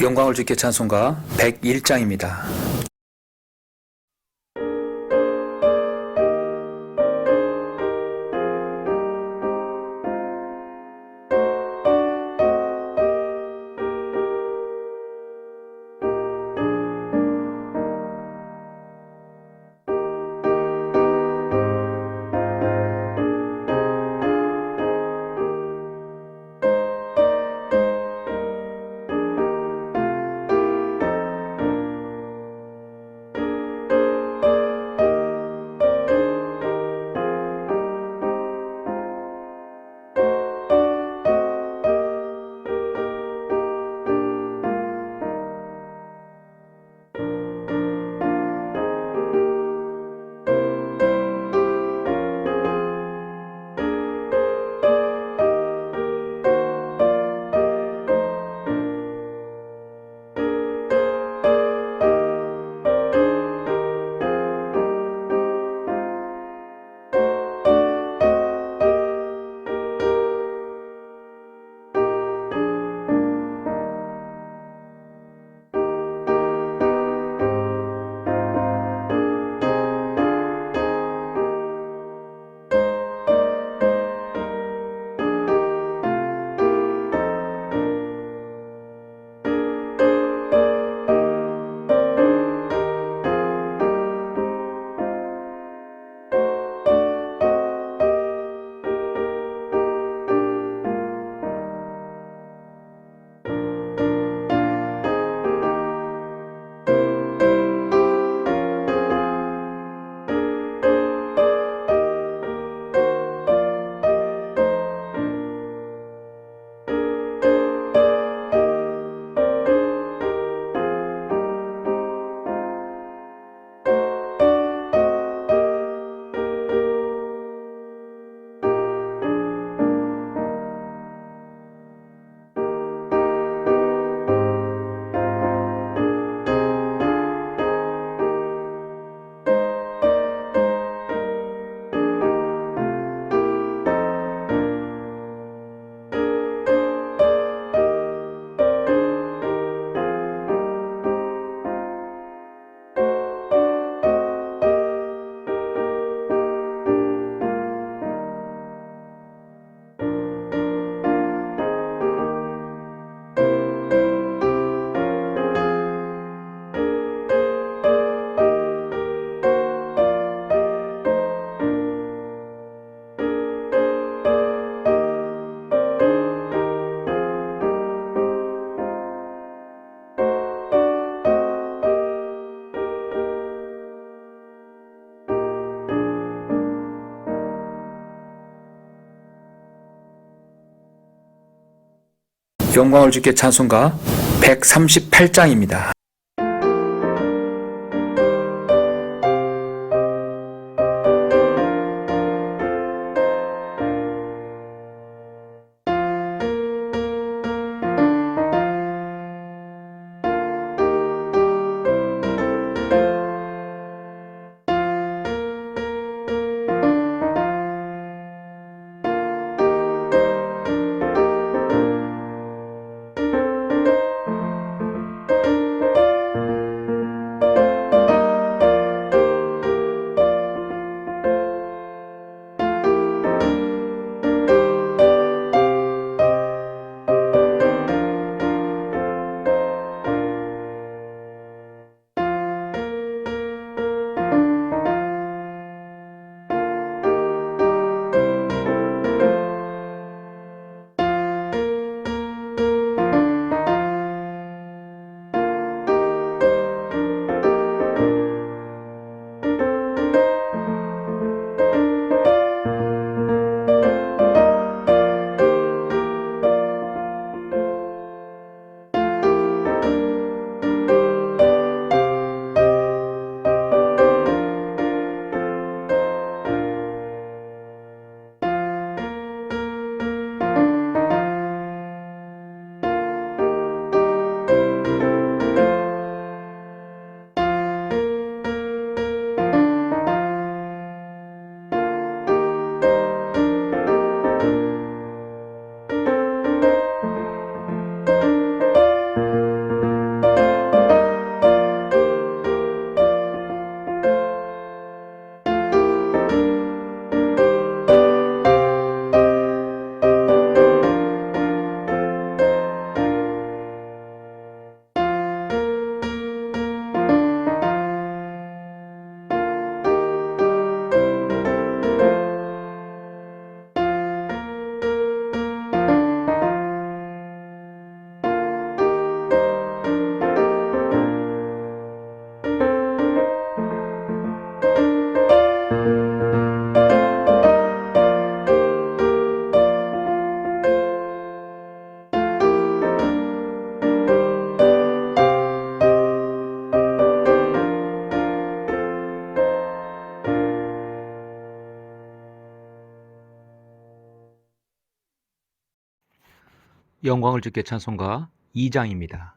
영광을 주께 찬송가 101장입니다. 영광을 주께 찬송가 138장입니다. 영광을 주께 찬송가 2장입니다.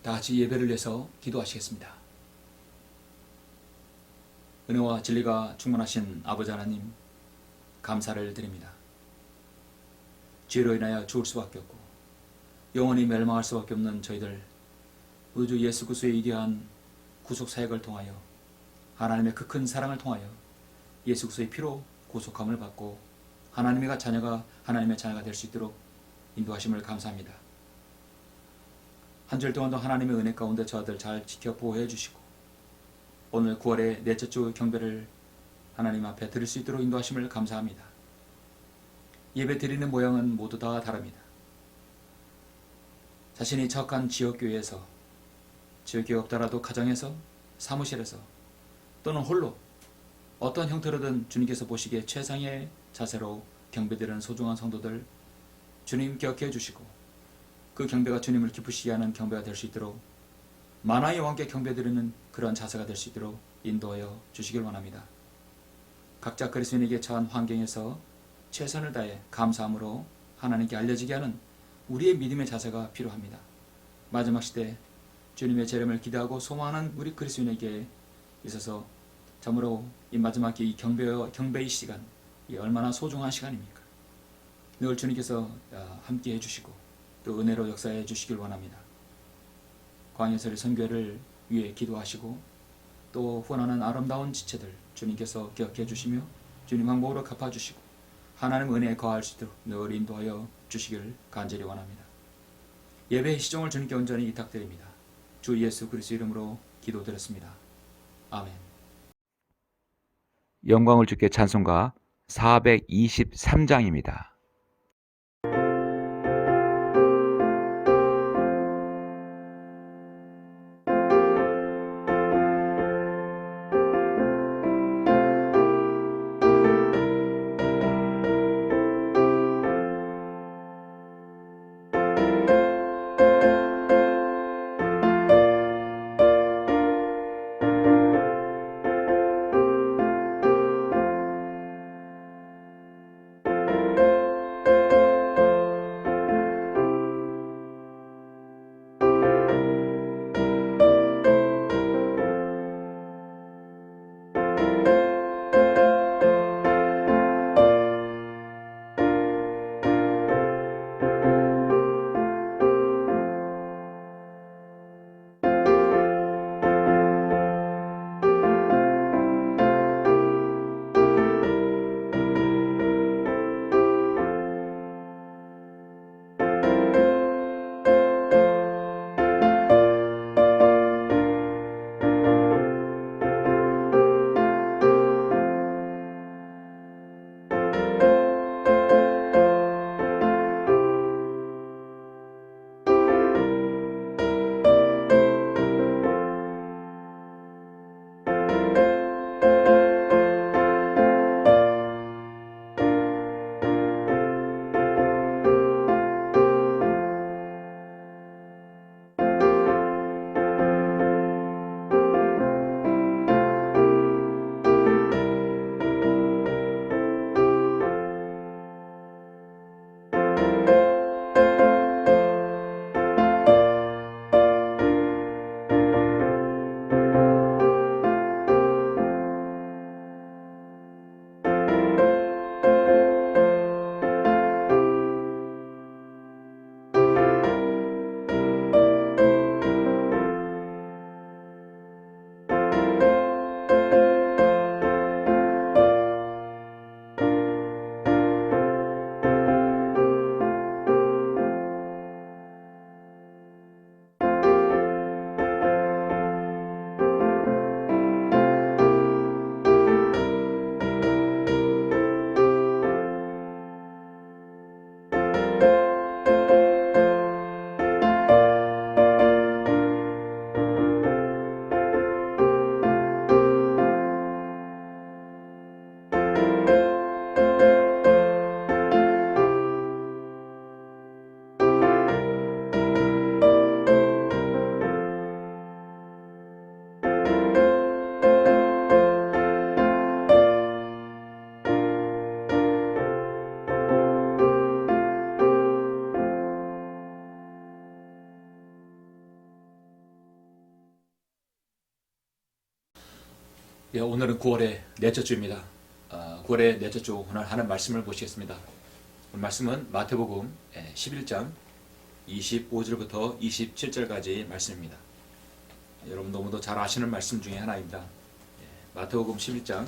다 같이 예배를 위해서 기도하시겠습니다. 은혜와 진리가 충만하신 아버지 하나님, 감사를 드립니다. 죄로 인하여 죽을 수밖에 없고 영원히 멸망할 수밖에 없는 저희들, 우주 예수 그리스도의 위대한 구속 사역을 통하여 하나님의 그 큰 사랑을 통하여 예수 그리스도의 피로 구속함을 받고 하나님의 자녀가 될 수 있도록 인도하심을 감사합니다. 한 주일 동안도 하나님의 은혜 가운데 저희들 잘 지켜 보호해 주시고 오늘 9월의 넷째 주 경배를 하나님 앞에 드릴 수 있도록 인도하심을 감사합니다. 예배 드리는 모양은 모두 다 다릅니다. 자신이 처한 지역교회에서, 지역교회 없더라도 가정에서, 사무실에서 또는 홀로 어떤 형태로든 주님께서 보시기에 최상의 자세로 경배드리는 소중한 성도들 주님 기억해 주시고 그 경배가 주님을 기쁘시게 하는 경배가 될 수 있도록 만화의 왕께 경배드리는 그런 자세가 될 수 있도록 인도하여 주시길 원합니다. 각자 그리스도인에게 처한 환경에서 최선을 다해 감사함으로 하나님께 알려지게 하는 우리의 믿음의 자세가 필요합니다. 마지막 시대 주님의 재림을 기대하고 소망하는 우리 그리스도인에게 있어서 참으로 이 마지막 이 경배의 시간, 이 얼마나 소중한 시간입니까? 늘 주님께서 함께 해주시고 또 은혜로 역사해 주시길 원합니다. 광야설의 선교회를 위해 기도하시고 또 후원하는 아름다운 지체들 주님께서 기억해 주시며 주님 항복으로 갚아주시고 하나님 은혜에 거할 수 있도록 늘 인도하여 주시길 간절히 원합니다. 예배의 시종을 주님께 온전히 위탁드립니다. 주 예수 그리스도 이름으로 기도드렸습니다. 아멘. 영광을 주께 찬송가 423장입니다. 예, 오늘은 9월의 넷째 주입니다. 9월의 넷째 주 오늘 하는 말씀을 보시겠습니다. 오늘 말씀은 마태복음 11장 25절부터 27절까지 말씀입니다. 여러분 너무도 잘 아시는 말씀 중에 하나입니다. 마태복음 11장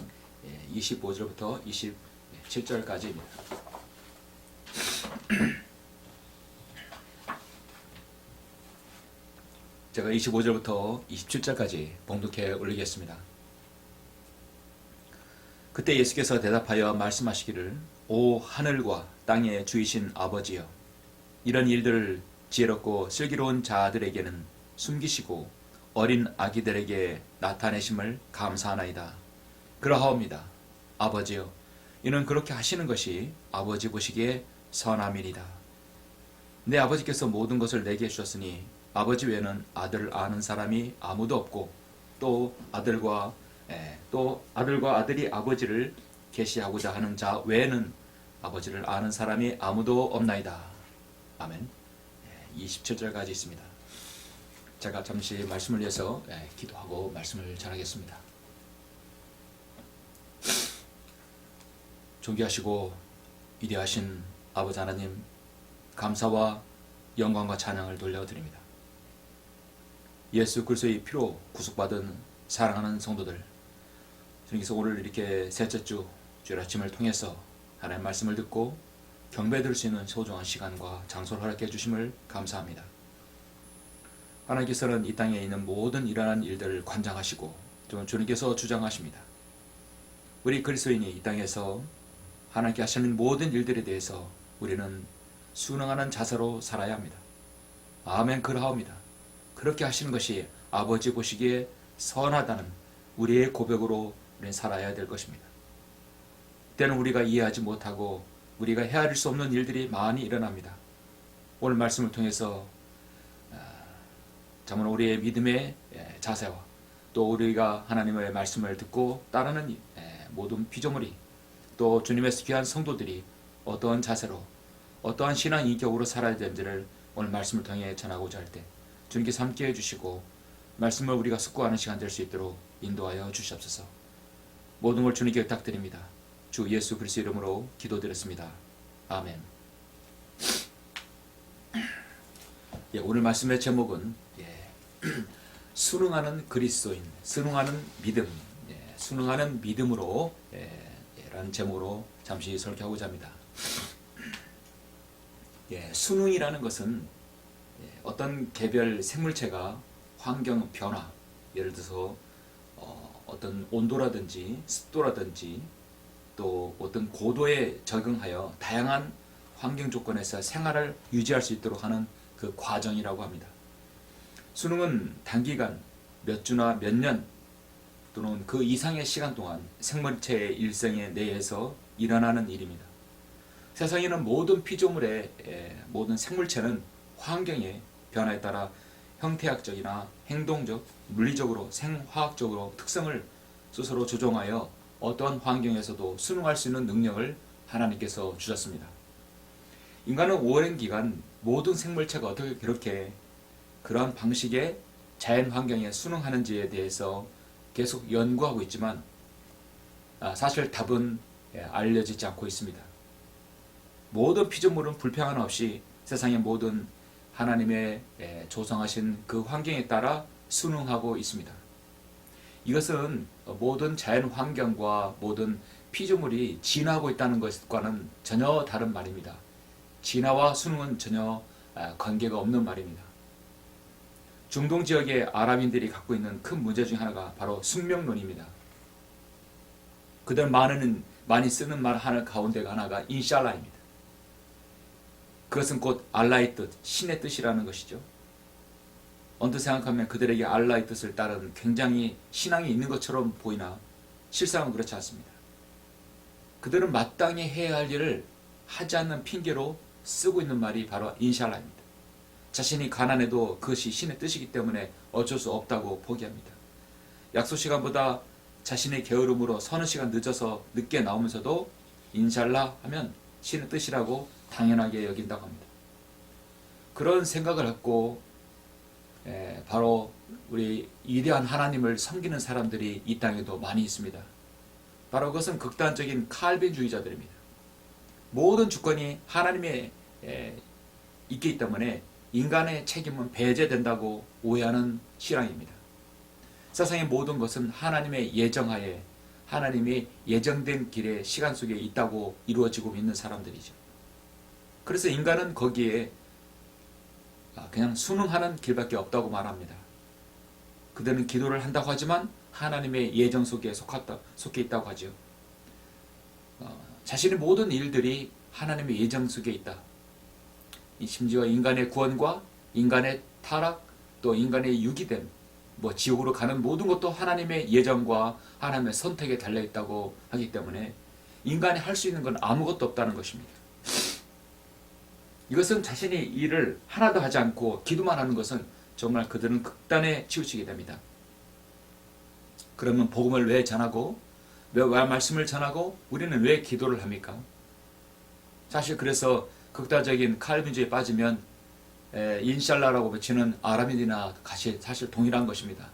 25절부터 27절까지입니다. 제가 25절부터 27절까지 봉독해 올리겠습니다. 그때 예수께서 대답하여 말씀하시기를 오 하늘과 땅의 주이신 아버지여, 이런 일들을 지혜롭고 슬기로운 자들에게는 숨기시고 어린 아기들에게 나타내심을 감사하나이다. 그러하옵니다. 아버지여, 이는 그렇게 하시는 것이 아버지 보시기에 선함이니이다. 내 아버지께서 모든 것을 내게 주셨으니 아버지 외에는 아들을 아는 사람이 아무도 없고 또 아들과 아들이 아버지를 계시하고자 하는 자 외에는 아버지를 아는 사람이 아무도 없나이다. 아멘. 27절까지 있습니다. 제가 잠시 말씀을 위해서 기도하고 말씀을 전하겠습니다. 존귀하시고 위대하신 아버지 하나님, 감사와 영광과 찬양을 돌려드립니다. 예수 그리스도의 피로 구속받은 사랑하는 성도들, 주님께서 오늘 이렇게 셋째 주 주일 아침을 통해서 하나님의 말씀을 듣고 경배드릴 수 있는 소중한 시간과 장소를 허락해 주심을 감사합니다. 하나님께서는 이 땅에 있는 모든 일어난 일들을 관장하시고 주님께서 주장하십니다. 우리 그리스도인이 이 땅에서 하나님께 하시는 모든 일들에 대해서 우리는 순응하는 자세로 살아야 합니다. 아멘. 그러하옵니다. 그렇게 하시는 것이 아버지 보시기에 선하다는 우리의 고백으로 우리는 살아야 될 것입니다. 때는 우리가 이해하지 못하고 우리가 헤아릴 수 없는 일들이 많이 일어납니다. 오늘 말씀을 통해서 정말 우리의 믿음의 자세와 또 우리가 하나님의 말씀을 듣고 따르는 모든 피조물이 또 주님의 귀한 성도들이 어떠한 자세로 어떠한 신앙 인격으로 살아야 되는지를 오늘 말씀을 통해 전하고자 할 때 주님께서 함께 해주시고 말씀을 우리가 숙고하는 시간 될 수 있도록 인도하여 주시옵소서. 모든 걸 주님께 부탁드립니다. 주 예수 그리스도 이름으로 기도드렸습니다. 아멘. 오늘 말씀의 제목은 순응하는 그리스도인, 순응하는 믿음, 순응하는 믿음으로 라는 제목으로 잠시 설교하고자 합니다. 순응이라는 것은 어떤 개별 생물체가 환경 변화, 예를 들어서 어떤 온도라든지 습도라든지 또 어떤 고도에 적응하여 다양한 환경 조건에서 생활을 유지할 수 있도록 하는 그 과정이라고 합니다. 순응은 단기간 몇 주나 몇 년 또는 그 이상의 시간 동안 생물체의 일생에 내에서 일어나는 일입니다. 세상에는 모든 피조물의 모든 생물체는 환경의 변화에 따라 형태학적이나 행동적, 물리적으로, 생화학적으로 특성을 스스로 조정하여 어떠한 환경에서도 순응할 수 있는 능력을 하나님께서 주셨습니다. 인간은 오랜 기간 모든 생물체가 어떻게 그렇게 그러한 방식의 자연 환경에 순응하는지에 대해서 계속 연구하고 있지만 사실 답은 알려지지 않고 있습니다. 모든 피조물은 불평 하나 없이 세상의 모든 하나님의 조성하신 그 환경에 따라 순응하고 있습니다. 이것은 모든 자연 환경과 모든 피조물이 진화하고 있다는 것과는 전혀 다른 말입니다. 진화와 순응은 전혀 관계가 없는 말입니다. 중동 지역의 아랍인들이 갖고 있는 큰 문제 중 하나가 바로 숙명론입니다. 그들 많이 쓰는 말 하나 가운데가 하나가 인샬라입니다. 그것은 곧 알라의 뜻, 신의 뜻이라는 것이죠. 언뜻 생각하면 그들에게 알라의 뜻을 따른 굉장히 신앙이 있는 것처럼 보이나 실상은 그렇지 않습니다. 그들은 마땅히 해야 할 일을 하지 않는 핑계로 쓰고 있는 말이 바로 인샬라입니다. 자신이 가난해도 그것이 신의 뜻이기 때문에 어쩔 수 없다고 포기합니다. 약속 시간보다 자신의 게으름으로 서너 시간 늦어서 늦게 나오면서도 인샬라 하면 신의 뜻이라고 당연하게 여긴다고 합니다. 그런 생각을 갖고 바로 우리 위대한 하나님을 섬기는 사람들이 이 땅에도 많이 있습니다. 바로 그것은 극단적인 칼빈주의자들입니다. 모든 주권이 하나님의 있기 때문에 인간의 책임은 배제된다고 오해하는 신앙입니다. 세상의 모든 것은 하나님의 예정하에 하나님이 예정된 길의 시간 속에 있다고 이루어지고 있는 사람들이죠. 그래서 인간은 거기에 그냥 순응하는 길밖에 없다고 말합니다. 그들은 기도를 한다고 하지만 하나님의 예정 속에 속해 있다고 하죠. 자신의 모든 일들이 하나님의 예정 속에 있다. 심지어 인간의 구원과 인간의 타락, 또 인간의 유기됨, 지옥으로 가는 모든 것도 하나님의 예정과 하나님의 선택에 달려있다고 하기 때문에 인간이 할 수 있는 건 아무것도 없다는 것입니다. 이것은 자신이 일을 하나도 하지 않고 기도만 하는 것은 정말 그들은 극단에 치우치게 됩니다. 그러면 복음을 왜 전하고 왜 말씀을 전하고 우리는 왜 기도를 합니까? 사실 그래서 극단적인 칼빈주의에 빠지면 인샬라라고 외치는 아람인이나 사실 동일한 것입니다.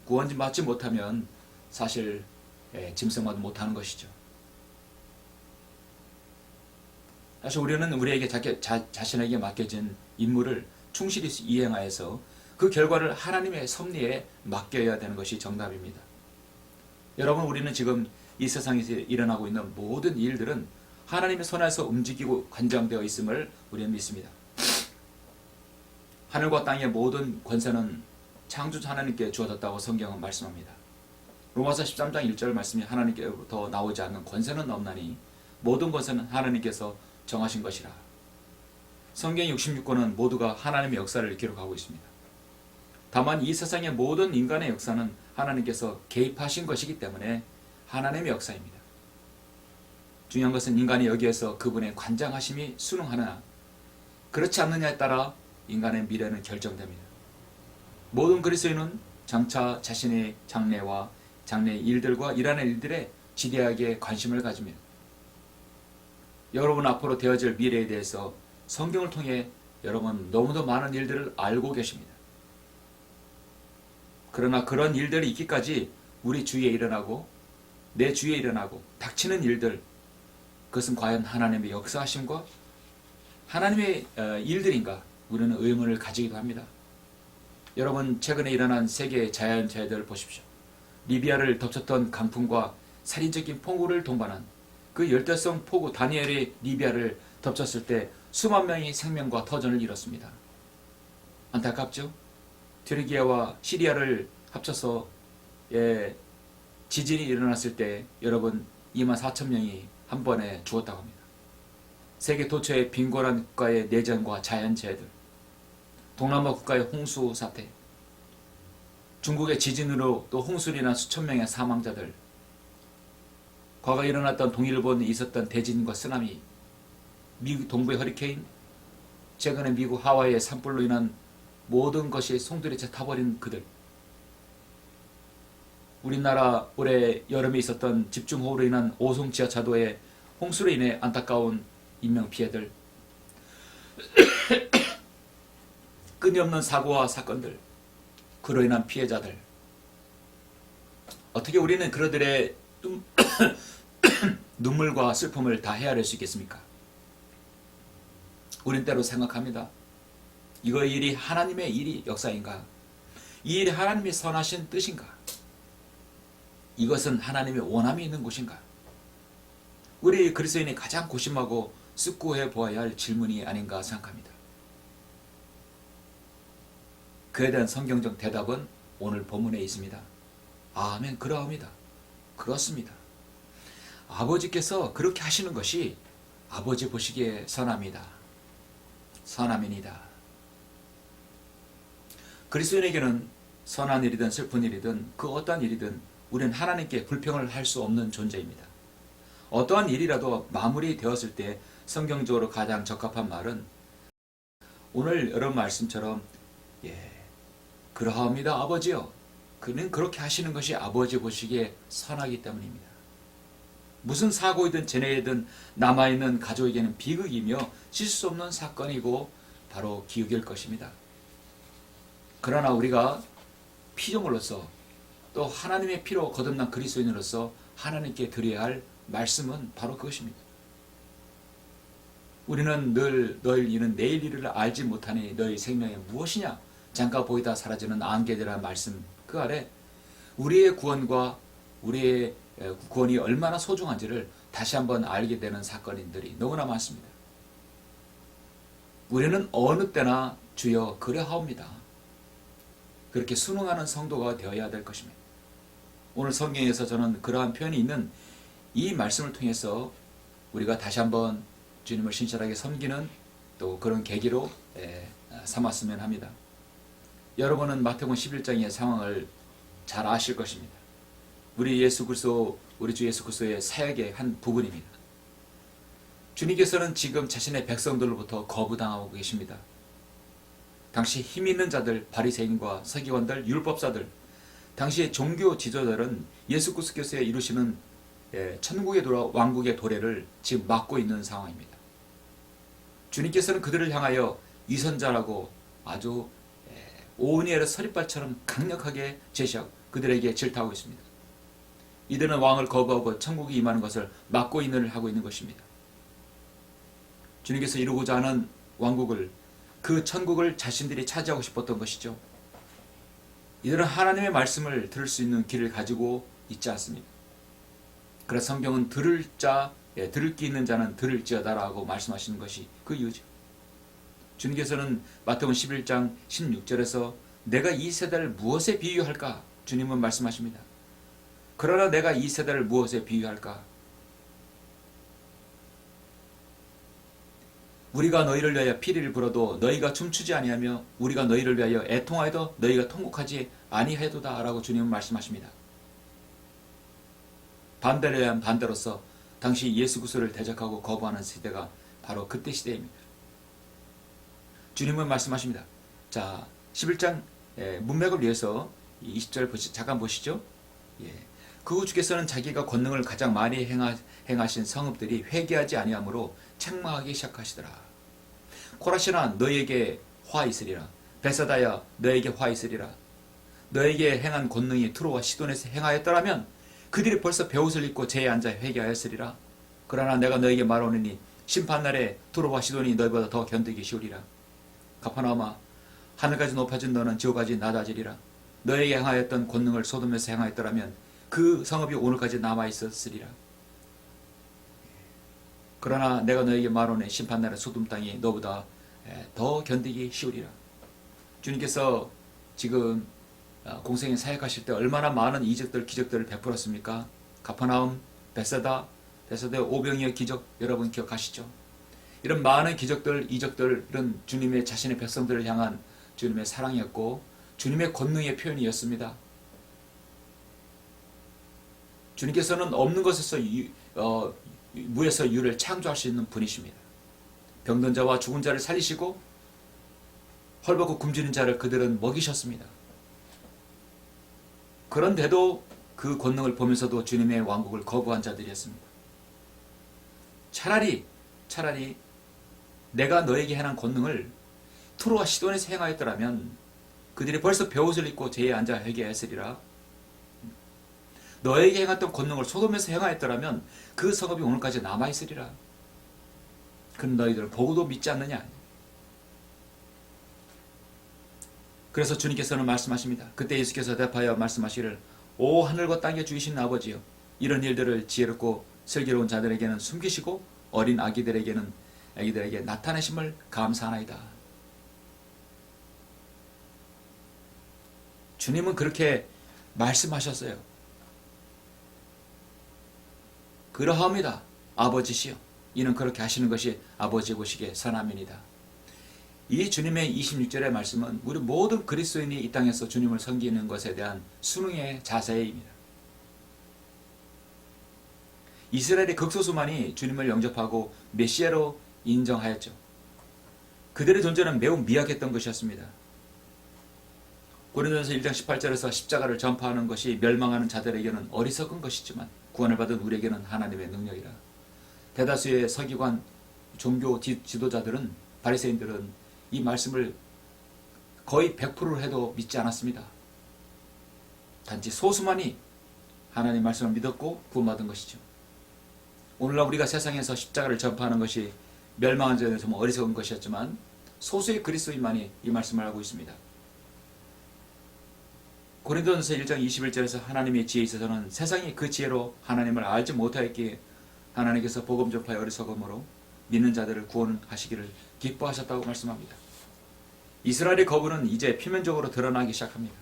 구원 받지 못하면 사실 짐승마도 못하는 것이죠. 사실 우리는 우리에게 자신에게 맡겨진 임무를 충실히 이행하여서 그 결과를 하나님의 섭리에 맡겨야 되는 것이 정답입니다. 여러분, 우리는 지금 이 세상에서 일어나고 있는 모든 일들은 하나님의 손에서 움직이고 관장되어 있음을 우리는 믿습니다. 하늘과 땅의 모든 권세는 창조주 하나님께 주어졌다고 성경은 말씀합니다. 로마서 13장 1절 말씀이 하나님께로부터 나오지 않는 권세는 없나니 모든 권세는 하나님께서 정하신 것이라. 성경 66권은 모두가 하나님의 역사를 기록하고 있습니다. 다만 이 세상의 모든 인간의 역사는 하나님께서 개입하신 것이기 때문에 하나님의 역사입니다. 중요한 것은 인간이 여기에서 그분의 관장하심이 순응하나 그렇지 않느냐에 따라 인간의 미래는 결정됩니다. 모든 그리스도인은 장차 자신의 장래와 장래의 일들과 일하는 일들에 지대하게 관심을 가집니다. 여러분 앞으로 되어질 미래에 대해서 성경을 통해 여러분 너무도 많은 일들을 알고 계십니다. 그러나 그런 일들이 있기까지 우리 주위에 일어나고 내 주위에 일어나고 닥치는 일들, 그것은 과연 하나님의 역사하심과 하나님의 일들인가, 우리는 의문을 가지기도 합니다. 여러분, 최근에 일어난 세계의 자연재해들을 보십시오. 리비아를 덮쳤던 강풍과 살인적인 폭우를 동반한 그 열대성 폭우 다니엘이 리비아를 덮쳤을 때 수만 명이 생명과 터전을 잃었습니다. 안타깝죠? 튀르기아와 시리아를 합쳐서 지진이 일어났을 때 여러분 24,000명이 한 번에 죽었다고 합니다. 세계 도처의 빈곤한 국가의 내전과 자연재해들, 동남아 국가의 홍수 사태, 중국의 지진으로 또 홍수로 인한 수천 명의 사망자들, 과거 일어났던 동일본에 있었던 대진과 쓰나미, 미국 동부의 허리케인, 최근에 미국 하와이의 산불로 인한 모든 것이 송두리째 타버린 그들, 우리나라 올해 여름에 있었던 집중호우로 인한 오송 지하차도의 홍수로 인해 안타까운 인명피해들, 끊임없는 사고와 사건들, 그로 인한 피해자들, 어떻게 우리는 그들의 눈물과 슬픔을 다 헤아릴 수 있겠습니까? 우린 때로 생각합니다. 이거 일이 하나님의 일이 역사인가? 이 일이 하나님의 선하신 뜻인가? 이것은 하나님의 원함이 있는 곳인가? 우리 그리스도인이 가장 고심하고 숙고해 보아야 할 질문이 아닌가 생각합니다. 그에 대한 성경적 대답은 오늘 본문에 있습니다. 아멘, 그러합니다. 그렇습니다. 아버지께서 그렇게 하시는 것이 아버지 보시기에 선합니다. 선함이니다. 그리스도인에게는 선한 일이든 슬픈 일이든 그 어떠한 일이든 우리는 하나님께 불평을 할 수 없는 존재입니다. 어떠한 일이라도 마무리되었을 때 성경적으로 가장 적합한 말은 오늘 여러분 말씀처럼 그러합니다 아버지요. 그는 그렇게 하시는 것이 아버지 보시기에 선하기 때문입니다. 무슨 사고이든 재해이든 남아있는 가족에게는 비극이며 씻을 수 없는 사건이고 바로 기억일 것입니다. 그러나 우리가 피조물로서 또 하나님의 피로 거듭난 그리스도인으로서 하나님께 드려야 할 말씀은 바로 그것입니다. 우리는 늘 너희 이는 내일 일을 알지 못하니 너희 생명이 무엇이냐? 잠깐 보이다 사라지는 안개되라 말씀 그 아래 우리의 구원과 우리의 구원이 얼마나 소중한지를 다시 한번 알게 되는 사건들이 너무나 많습니다. 우리는 어느 때나 주여 그려하옵니다. 그렇게 순응하는 성도가 되어야 될 것입니다. 오늘 성경에서 저는 그러한 표현이 있는 이 말씀을 통해서 우리가 다시 한번 주님을 신실하게 섬기는 또 그런 계기로 삼았으면 합니다. 여러분은 마태복음 11장의 상황을 잘 아실 것입니다. 우리 주 예수 그리스도의 사역의 한 부분입니다. 주님께서는 지금 자신의 백성들로부터 거부당하고 계십니다. 당시 힘 있는 자들, 바리새인과 서기관들, 율법사들, 당시의 종교 지도자들은 예수 그리스도께서 이루시는 천국의 왕국의 도래를 지금 막고 있는 상황입니다. 주님께서는 그들을 향하여 위선자라고 아주 오니엘의 서리발처럼 강력하게 제시하고 그들에게 질타하고 있습니다. 이들은 왕을 거부하고 천국이 임하는 것을 막고 인을 하고 있는 것입니다. 주님께서 이루고자 하는 왕국을, 그 천국을 자신들이 차지하고 싶었던 것이죠. 이들은 하나님의 말씀을 들을 수 있는 길을 가지고 있지 않습니다. 그래서 성경은 들을 귀 있는 자는 들을지어다라고 말씀하시는 것이 그 이유죠. 주님께서는 마태복음 11장 16절에서 내가 이 세대를 무엇에 비유할까? 주님은 말씀하십니다. 그러나 내가 이 세대를 무엇에 비유할까? 우리가 너희를 위하여 피리를 불어도 너희가 춤추지 아니하며 우리가 너희를 위하여 애통하여도 너희가 통곡하지 아니하도다 라고 주님은 말씀하십니다. 반대를 위한 반대로서 당시 예수 그리스도를 대적하고 거부하는 시대가 바로 그때 시대입니다. 주님은 말씀하십니다. 자, 11장 문맥을 위해서 20절 잠깐 보시죠. 그 후 주께서는 자기가 권능을 가장 많이 행하신 성읍들이 회개하지 아니하므로 책망하기 시작하시더라. 코라시나 너에게 화 있으리라. 베사다야 너에게 화 있으리라. 너에게 행한 권능이 투로와 시돈에서 행하였더라면 그들이 벌써 베옷을 입고 제에 앉아 회개하였으리라. 그러나 내가 너에게 말하노니 심판날에 투로와 시돈이 너희보다 더 견디기 쉬우리라. 가퍼나움아 하늘까지 높아진 너는 지옥까지 낮아지리라. 너에게 행하였던 권능을 소돔에서 행하였더라면 그 성읍이 오늘까지 남아있었으리라. 그러나 내가 너에게 말하노니 심판날에 소돔 땅이 너보다 더 견디기 쉬우리라. 주님께서 지금 공생에 사역하실 때 얼마나 많은 이적들, 기적들을 베풀었습니까? 가퍼나움, 베세다의 오병이어 기적 여러분 기억하시죠? 이런 많은 기적들, 이적들은 주님의 자신의 백성들을 향한 주님의 사랑이었고 주님의 권능의 표현이었습니다. 주님께서는 없는 것에서 무에서 유를 창조할 수 있는 분이십니다. 병든 자와 죽은 자를 살리시고 헐벗고 굶주린 자를 그들은 먹이셨습니다. 그런데도 그 권능을 보면서도 주님의 왕국을 거부한 자들이었습니다. 차라리 내가 너에게 행한 권능을 투로와 시돈에서 행하였더라면 그들이 벌써 베옷을 입고 제에 앉아 회개하였으리라. 너에게 행했던 권능을 소돔에서 행하였더라면 그 성읍이 오늘까지 남아있으리라. 그럼 너희들은 보고도 믿지 않느냐. 그래서 주님께서는 말씀하십니다. 그때 예수께서 대답하여 말씀하시기를 오 하늘과 땅에 주이신 아버지여 이런 일들을 지혜롭고 슬기로운 자들에게는 숨기시고 어린 아기들에게 나타내심을 감사하나이다. 주님은 그렇게 말씀하셨어요. 그러하옵니다. 아버지시여. 이는 그렇게 하시는 것이 아버지 보시기에 선함이니이다. 이 주님의 26절의 말씀은 우리 모든 그리스도인이 이 땅에서 주님을 섬기는 것에 대한 순응의 자세입니다. 이스라엘의 극소수만이 주님을 영접하고 메시아로 인정하였죠. 그들의 존재는 매우 미약했던 것이었습니다. 고린도전서 1장 18절에서 십자가를 전파하는 것이 멸망하는 자들에게는 어리석은 것이지만 구원을 받은 우리에게는 하나님의 능력이라. 대다수의 서기관, 종교 지도자들은 바리새인들은 이 말씀을 거의 100%를 해도 믿지 않았습니다. 단지 소수만이 하나님 말씀을 믿었고 구원받은 것이죠. 오늘날 우리가 세상에서 십자가를 전파하는 것이 멸망한 자에 좀 어리석은 것이었지만 소수의 그리스도인만이 이 말씀을 알고 있습니다. 고린도전서 1장 21절에서 하나님의 지혜에 있어서는 세상이 그 지혜로 하나님을 알지 못하였기에 하나님께서 복음 전파의 어리석음으로 믿는 자들을 구원하시기를 기뻐하셨다고 말씀합니다. 이스라엘의 거부는 이제 표면적으로 드러나기 시작합니다.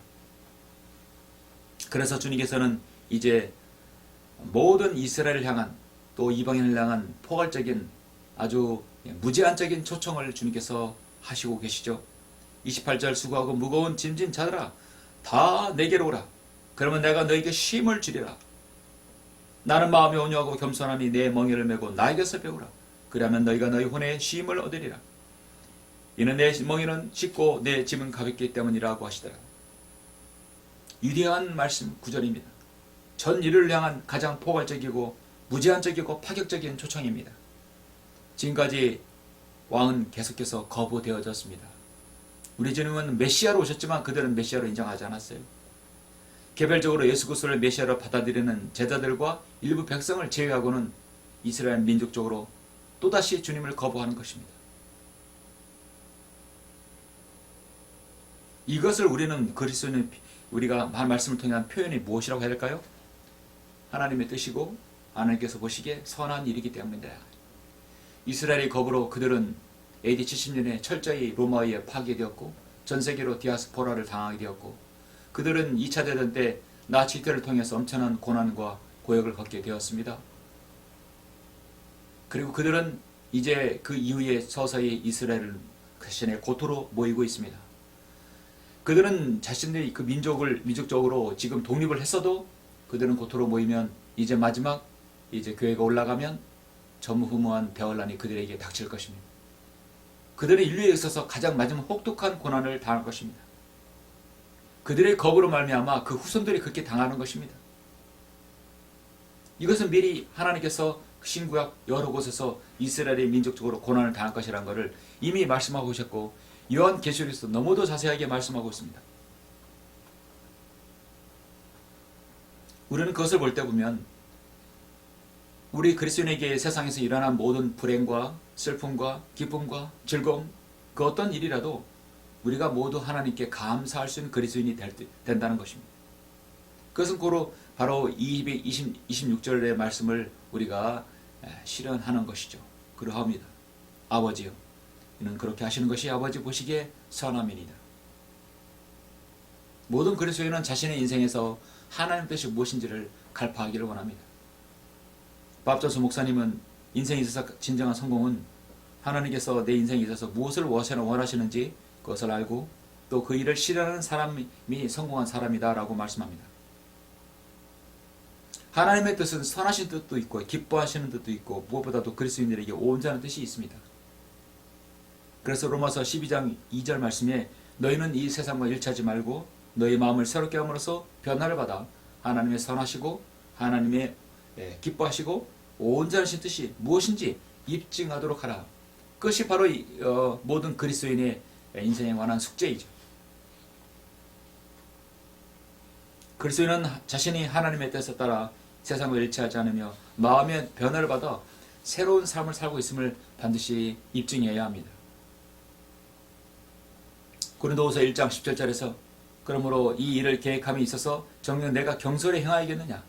그래서 주님께서는 이제 모든 이스라엘을 향한 또 이방인을 향한 포괄적인 아주 무제한적인 초청을 주님께서 하시고 계시죠. 28절 수고하고 무거운 짐진 자들아 다 내게로 오라. 그러면 내가 너에게 쉼을 주리라. 나는 마음이 온유하고 겸손하니 내 멍에를 메고 나에게서 배우라. 그러면 너희가 너희 혼에 쉼을 얻으리라. 이는 내 멍에는 쉽고 내 짐은 가볍기 때문이라고 하시더라. 위대한 말씀 구절입니다. 전 인류를 향한 가장 포괄적이고 무제한적이고 파격적인 초청입니다. 지금까지 왕은 계속해서 거부되어졌습니다. 우리 주님은 메시아로 오셨지만 그들은 메시아로 인정하지 않았어요. 개별적으로 예수 그리스도를 메시아로 받아들이는 제자들과 일부 백성을 제외하고는 이스라엘 민족적으로 또다시 주님을 거부하는 것입니다. 이것을 우리는 그리스도인 우리가 말씀을 통한 표현이 무엇이라고 해야 될까요? 하나님의 뜻이고 하나님께서 보시기에 선한 일이기 때문입니다. 이스라엘의 거부로 그들은 AD 70년에 철저히 로마에 파괴되었고 전세계로 디아스포라를 당하게 되었고 그들은 2차 대전 때 나치 히틀러를 통해서 엄청난 고난과 고역을 겪게 되었습니다. 그리고 그들은 이제 그 이후에 서서히 이스라엘 자신의 고토로 모이고 있습니다. 그들은 자신들이 그 민족적으로 지금 독립을 했어도 그들은 고토로 모이면 이제 마지막 이제 교회가 올라가면 전무후무한 대환란이 그들에게 닥칠 것입니다. 그들은 인류에 있어서 가장 마지막 혹독한 고난을 당할 것입니다. 그들의 거부로 말미암아 그 후손들이 그렇게 당하는 것입니다. 이것은 미리 하나님께서 신구약 여러 곳에서 이스라엘의 민족적으로 고난을 당할 것이라는 것을 이미 말씀하고 오셨고 요한계시록에서 너무도 자세하게 말씀하고 있습니다. 우리는 그것을 볼 때 보면 우리 그리스도인에게 세상에서 일어난 모든 불행과 슬픔과 기쁨과 즐거움 그 어떤 일이라도 우리가 모두 하나님께 감사할 수 있는 그리스도인이 된다는 것입니다. 그것은 바로 26절의 말씀을 우리가 실현하는 것이죠. 그러합니다. 아버지요 이는 그렇게 하시는 것이 아버지 보시기에 선함이니이다. 모든 그리스도인은 자신의 인생에서 하나님 뜻이 무엇인지를 갈파하기를 원합니다. 밥전수 목사님은 인생에 있어서 진정한 성공은 하나님께서 내 인생에 있어서 무엇을 원하시는지 그것을 알고 또 그 일을 실현하는 사람이 성공한 사람이다 라고 말씀합니다. 하나님의 뜻은 선하신 뜻도 있고 기뻐하시는 뜻도 있고 무엇보다도 그리스도인들에게 온전한 뜻이 있습니다. 그래서 로마서 12장 2절 말씀에 너희는 이 세상과 일치하지 말고 너희 마음을 새롭게 함으로써 변화를 받아 하나님의 선하시고 하나님의 기뻐하시고 온전하신 뜻이 무엇인지 입증하도록 하라. 그것이 바로 모든 그리스도인의 인생에 관한 숙제이죠. 그리스도인은 자신이 하나님의 뜻에 따라 세상과 일치하지 않으며 마음의 변화를 받아 새로운 삶을 살고 있음을 반드시 입증해야 합니다. 고린도후서 1장 17절에서 그러므로 이 일을 계획함에 있어서 정녕 내가 경솔히 행하겠느냐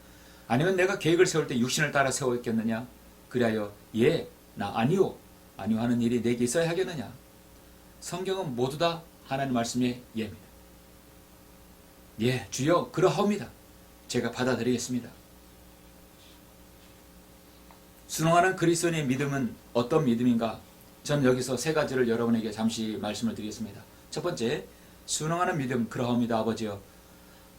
아니면 내가 계획을 세울 때 육신을 따라 세우겠느냐 그리하여 예 나 아니요 하는 일이 내게 있어야 하겠느냐. 성경은 모두 다 하나님 말씀의 예입니다. 예 주여 그러하옵니다. 제가 받아들이겠습니다. 순응하는 그리스도인의 믿음은 어떤 믿음인가? 전 여기서 세 가지를 여러분에게 잠시 말씀을 드리겠습니다. 첫 번째, 순응하는 믿음 그러하옵니다 아버지여.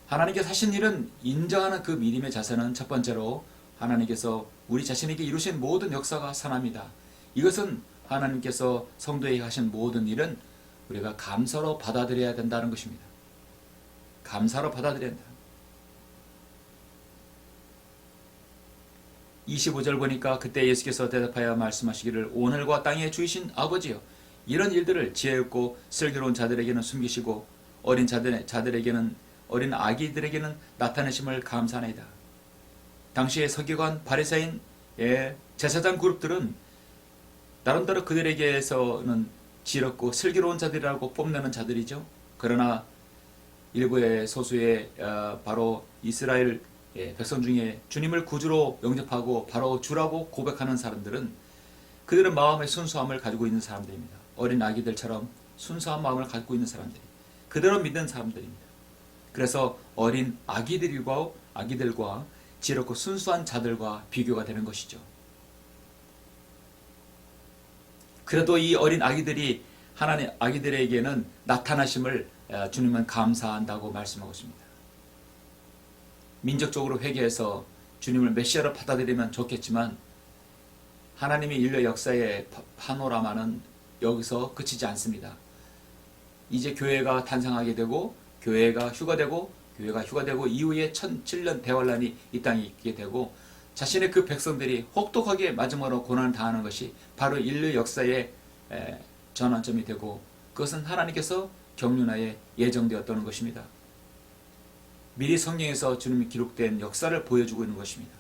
하나님께서 하신 일은 인정하는 그 믿음의 자세는 첫 번째로 하나님께서 우리 자신에게 이루신 모든 역사가 선합니다. 이것은 하나님께서 성도에게 하신 모든 일은 우리가 감사로 받아들여야 된다는 것입니다. 감사로 받아들여야 한다. 25절 보니까 그때 예수께서 대답하여 말씀하시기를 오늘과 땅에 주이신 아버지여 이런 일들을 지혜 없고 슬기로운 자들에게는 숨기시고 어린 자들에게는 어린 아기들에게는 나타내심을 감사하나이다. 당시의 서기관 바리새인 제사장 그룹들은 나름대로 그들에게서는 지혜롭고 슬기로운 자들이라고 뽐내는 자들이죠. 그러나 일부의 소수의 바로 이스라엘 백성 중에 주님을 구주로 영접하고 바로 주라고 고백하는 사람들은 그들은 마음의 순수함을 가지고 있는 사람들입니다. 어린 아기들처럼 순수한 마음을 갖고 있는 사람들이 그대로 믿는 사람들입니다. 그래서 어린 아기들과 지혜롭고 순수한 자들과 비교가 되는 것이죠. 그래도 이 어린 아기들이 하나님 아기들에게는 나타나심을 주님은 감사한다고 말씀하고 있습니다. 민족적으로 회개해서 주님을 메시아로 받아들이면 좋겠지만 하나님의 인류 역사의 파노라마는 여기서 그치지 않습니다. 이제 교회가 탄생하게 되고 교회가 휴가되고 이후에 1007년 대환란이 이 땅에 있게 되고 자신의 그 백성들이 혹독하게 마지막으로 고난을 당하는 것이 바로 인류 역사의 전환점이 되고 그것은 하나님께서 경륜하에 예정되었다는 것입니다. 미리 성경에서 주님이 기록된 역사를 보여주고 있는 것입니다.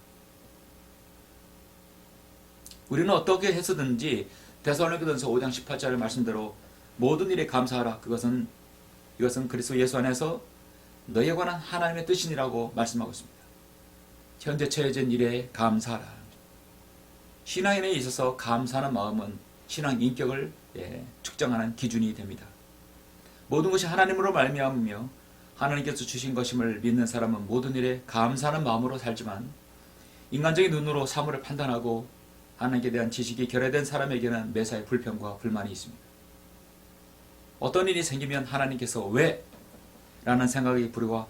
우리는 어떻게 해서든지 데살로니가전서 5장 18절 말씀대로 모든 일에 감사하라. 이것은 그리스도 예수 안에서 너희에 관한 하나님의 뜻이니라고 말씀하고 있습니다. 현재 처해진 일에 감사하라. 신앙인에 있어서 감사하는 마음은 신앙 인격을 측정하는 기준이 됩니다. 모든 것이 하나님으로 말미암으며 하나님께서 주신 것임을 믿는 사람은 모든 일에 감사하는 마음으로 살지만 인간적인 눈으로 사물을 판단하고 하나님께 대한 지식이 결여된 사람에게는 매사에 불평과 불만이 있습니다. 어떤 일이 생기면 하나님께서 왜? 라는 생각이 불과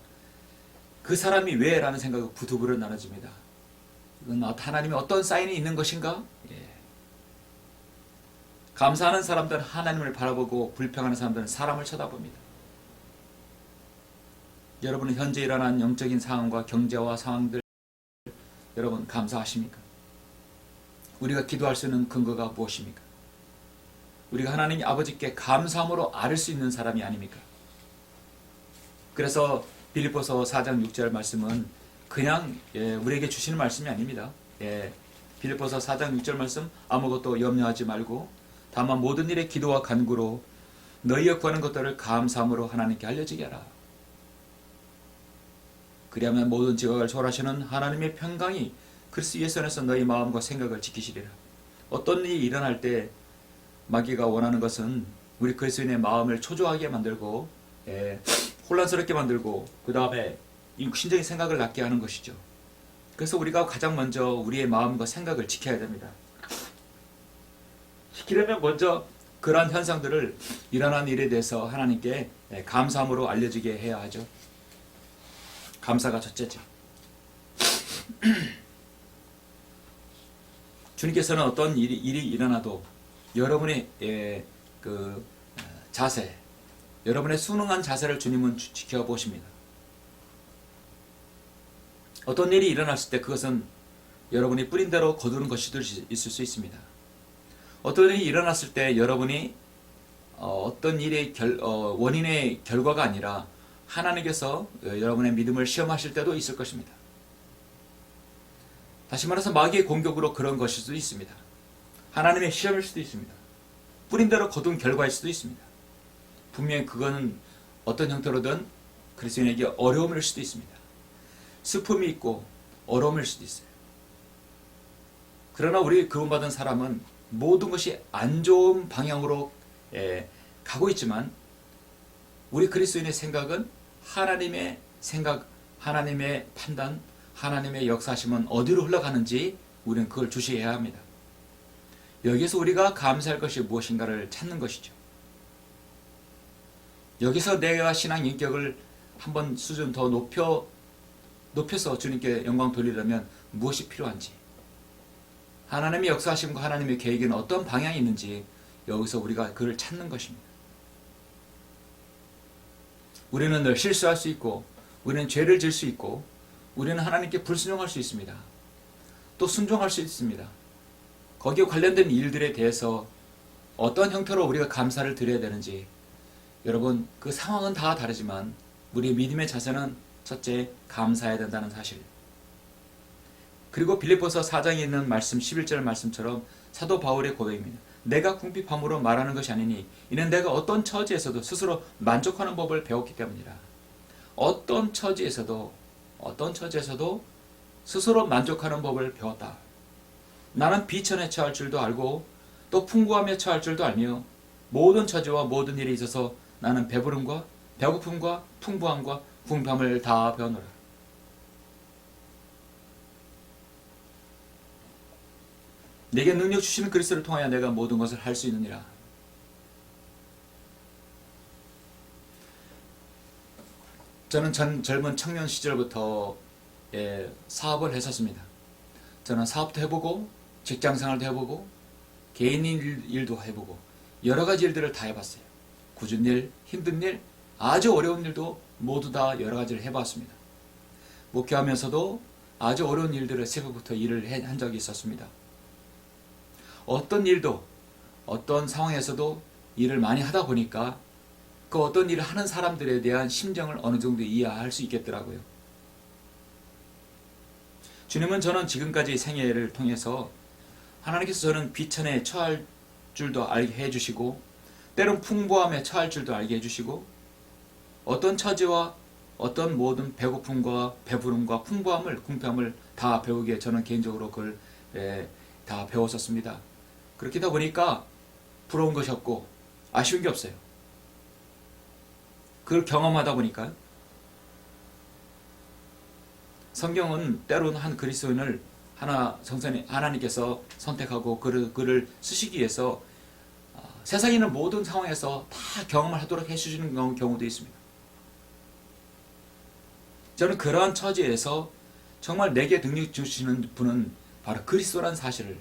그 사람이 왜? 라는 생각이 두 그릇 나눠집니다. 이건 하나님의 어떤 사인이 있는 것인가? 감사하는 사람들은 하나님을 바라보고 불평하는 사람들은 사람을 쳐다봅니다. 여러분은 현재 일어난 영적인 상황과 경제와 상황들 여러분 감사하십니까? 우리가 기도할 수 있는 근거가 무엇입니까? 우리가 하나님 아버지께 감사함으로 아를 수 있는 사람이 아닙니까? 그래서 빌립보서 4장 6절 말씀은 그냥 우리에게 주시는 말씀이 아닙니다. 빌립보서 4장 6절 말씀 아무것도 염려하지 말고 다만 모든 일에 기도와 간구로 너희가 구하는 것들을 감사함으로 하나님께 알려지게 하라. 그리하면 모든 지각을 초월하시는 하나님의 평강이 그리스도 예수 안에서 너희 마음과 생각을 지키시리라. 어떤 일이 일어날 때 마귀가 원하는 것은 우리 그리스도인의 마음을 초조하게 만들고 혼란스럽게 만들고 그 다음에 신적인 생각을 낳게 하는 것이죠. 그래서 우리가 가장 먼저 우리의 마음과 생각을 지켜야 됩니다. 지키려면 먼저 그러한 현상들을 일어난 일에 대해서 하나님께 감사함으로 알려지게 해야 하죠. 감사가 첫째죠. 주님께서는 어떤 일이 일어나도 여러분의 자세, 여러분의 순응한 자세를 주님은 지켜보십니다. 어떤 일이 일어났을 때 그것은 여러분이 뿌린 대로 거두는 것이 있을 수 있습니다. 어떤 일이 일어났을 때 여러분이 어떤 일의 원인의 결과가 아니라 하나님께서 여러분의 믿음을 시험하실 때도 있을 것입니다. 다시 말해서 마귀의 공격으로 그런 것일 수도 있습니다. 하나님의 시험일 수도 있습니다. 뿌린 대로 거둔 결과일 수도 있습니다. 분명히 그거는 어떤 형태로든 그리스도인에게 어려움일 수도 있습니다. 슬픔이 있고 어려움일 수도 있어요. 그러나 우리 구원받은 사람은 모든 것이 안 좋은 방향으로 가고 있지만 우리 그리스도인의 생각은 하나님의 생각, 하나님의 판단, 하나님의 역사심은 어디로 흘러가는지 우리는 그걸 주시해야 합니다. 여기서 우리가 감사할 것이 무엇인가를 찾는 것이죠. 여기서 내가 신앙 인격을 한번 수준 더 높여서 주님께 영광 돌리려면 무엇이 필요한지, 하나님의 역사하심과 하나님의 계획에는 어떤 방향이 있는지 여기서 우리가 그를 찾는 것입니다. 우리는 늘 실수할 수 있고 우리는 죄를 질 수 있고 우리는 하나님께 불순종할 수 있습니다. 또 순종할 수 있습니다. 거기에 관련된 일들에 대해서 어떤 형태로 우리가 감사를 드려야 되는지 여러분, 그 상황은 다 다르지만 우리의 믿음의 자세는 첫째, 감사해야 된다는 사실. 그리고 빌립보서 4장에 있는 말씀 11절 말씀처럼 사도 바울의 고백입니다. 내가 궁핍함으로 말하는 것이 아니니 이는 내가 어떤 처지에서도 스스로 만족하는 법을 배웠기 때문이라. 어떤 처지에서도 스스로 만족하는 법을 배웠다. 나는 비천에 처할 줄도 알고 또 풍부함에 처할 줄도 알며 모든 처지와 모든 일에 있어서 나는 배부름과 배고픔과 풍부함과 궁핍함을 다 배우노라. 내게 능력 주시는 그리스도를 통하여 내가 모든 것을 할 수 있느니라. 저는 젊은 청년 시절부터 사업을 했었습니다. 저는 사업도 해보고 직장생활도 해보고 개인 일도 해보고 여러 가지 일들을 다 해봤어요. 굳은 일, 힘든 일, 아주 어려운 일도 모두 다 여러 가지를 해봤습니다. 목회하면서도 아주 어려운 일들을 새벽부터 일을 한 적이 있었습니다. 어떤 일도 어떤 상황에서도 일을 많이 하다 보니까 그 어떤 일을 하는 사람들에 대한 심정을 어느 정도 이해할 수 있겠더라고요. 주님은 저는 지금까지 생애를 통해서 하나님께서 저는 비천에 처할 줄도 알게 해주시고 때론 풍부함에 처할 줄도 알게 해주시고 어떤 처지와 어떤 모든 배고픔과 배부름과 풍부함을 궁핍함을 다 배우게 저는 개인적으로 그걸 다 배웠었습니다. 그렇게 다 보니까 부러운 것이 없고 아쉬운 게 없어요. 그걸 경험하다 보니까 성경은 때로는 한 그리스도인을 하나님께서 선택하고 그를 쓰시기 위해서 세상에 있는 모든 상황에서 다 경험을 하도록 해주시는 경우도 있습니다. 저는 그러한 처지에서 정말 내게 능력 주시는 분은 바로 그리스도라는 사실을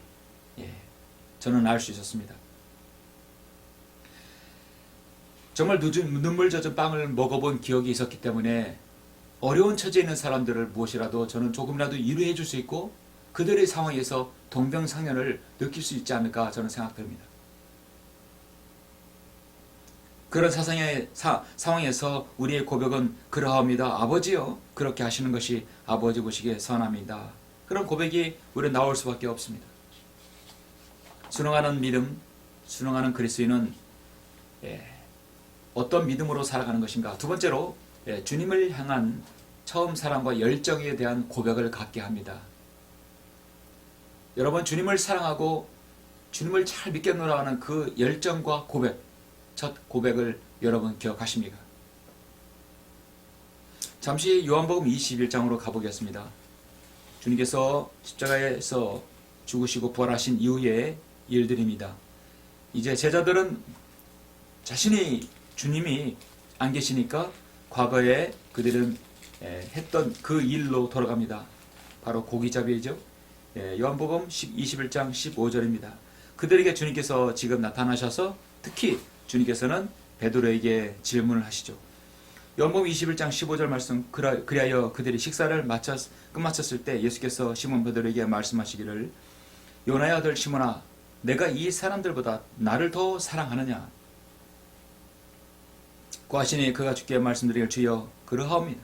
저는 알 수 있었습니다. 정말 눈물 젖은 빵을 먹어본 기억이 있었기 때문에 어려운 처지에 있는 사람들을 무엇이라도 저는 조금이라도 위로해 줄 수 있고 그들의 상황에서 동병상련을 느낄 수 있지 않을까 저는 생각됩니다. 그런 상황에서 우리의 고백은 그러합니다. 아버지요, 그렇게 하시는 것이 아버지 보시기에 선합니다. 그런 고백이 우리는 나올 수밖에 없습니다. 순응하는 믿음, 순응하는 그리스도인은 어떤 믿음으로 살아가는 것인가. 두 번째로 주님을 향한 처음 사랑과 열정에 대한 고백을 갖게 합니다. 여러분, 주님을 사랑하고 주님을 잘 믿겠노라 하는 그 열정과 고백, 첫 고백을 여러분 기억하십니까? 잠시 요한복음 21장으로 가보겠습니다. 주님께서 십자가에서 죽으시고 부활하신 이후의 일들입니다. 이제 제자들은 주님이 안 계시니까 과거에 그들은 했던 그 일로 돌아갑니다. 바로 고기잡이죠. 요한복음 21장 15절입니다. 그들에게 주님께서 지금 나타나셔서 특히 주님께서는 베드로에게 질문을 하시죠. 요한복음 21장 15절 말씀, 그리하여 그들이 식사를 끝마쳤을 때 예수께서 시몬 베드로에게 말씀하시기를 요나의 아들 시몬아, 내가 이 사람들보다 나를 더 사랑하느냐? 고 하시니 그가 주께 말씀드리기를 주여 그러하옵니다.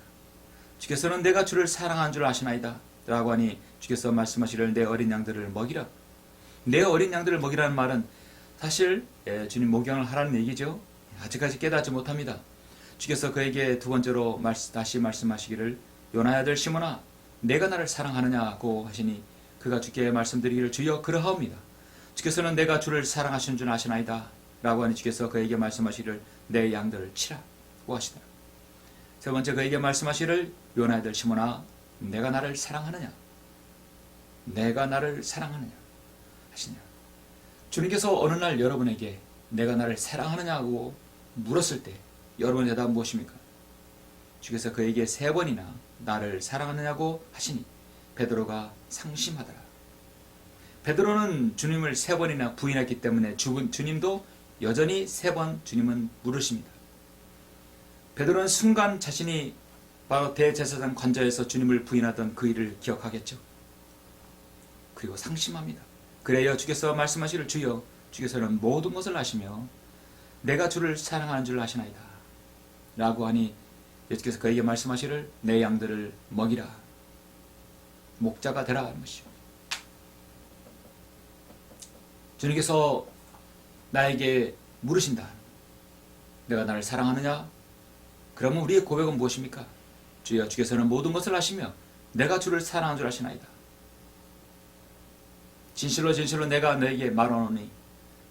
주께서는 내가 주를 사랑한 줄 아시나이다 라고 하니 주께서 말씀하시기를 내 어린 양들을 먹이라. 내 어린 양들을 먹이라는 말은 사실 주님 목양을 하라는 얘기죠. 아직까지 깨닫지 못합니다. 주께서 그에게 두 번째로 다시 말씀하시기를 요나의 아들 시몬아, 내가 나를 사랑하느냐고 하시니 그가 주께 말씀드리기를 주여 그러하옵니다. 주께서는 내가 주를 사랑하시는 줄 아시나이다 라고 하니 주께서 그에게 말씀하시기를 내 양들을 치라고 하시더라. 세 번째 그에게 말씀하시기를 요나의 아들 시몬아, 내가 나를 사랑하느냐? 내가 나를 사랑하느냐? 하시냐. 주님께서 어느 날 여러분에게 내가 나를 사랑하느냐고 물었을 때 여러분의 대답은 무엇입니까? 주께서 그에게 세 번이나 나를 사랑하느냐고 하시니 베드로가 상심하더라. 베드로는 주님을 세 번이나 부인했기 때문에 주님도 여전히 세 번 주님은 물으십니다. 베드로는 순간 자신이 바로 대제사장 관저에서 주님을 부인하던 그 일을 기억하겠죠. 그리고 상심합니다. 그래야 주께서 말씀하시기를 주여, 주께서는 모든 것을 아시며 내가 주를 사랑하는 줄 아시나이다 라고 하니 예수께서 그에게 말씀하시를 내 양들을 먹이라. 목자가 되라 하는 것이죠. 주님께서 나에게 물으신다. 내가 나를 사랑하느냐? 그러면 우리의 고백은 무엇입니까? 주여, 주께서는 모든 것을 아시며 내가 주를 사랑한 줄 아시나이다. 진실로 진실로 내가 너에게 말하노니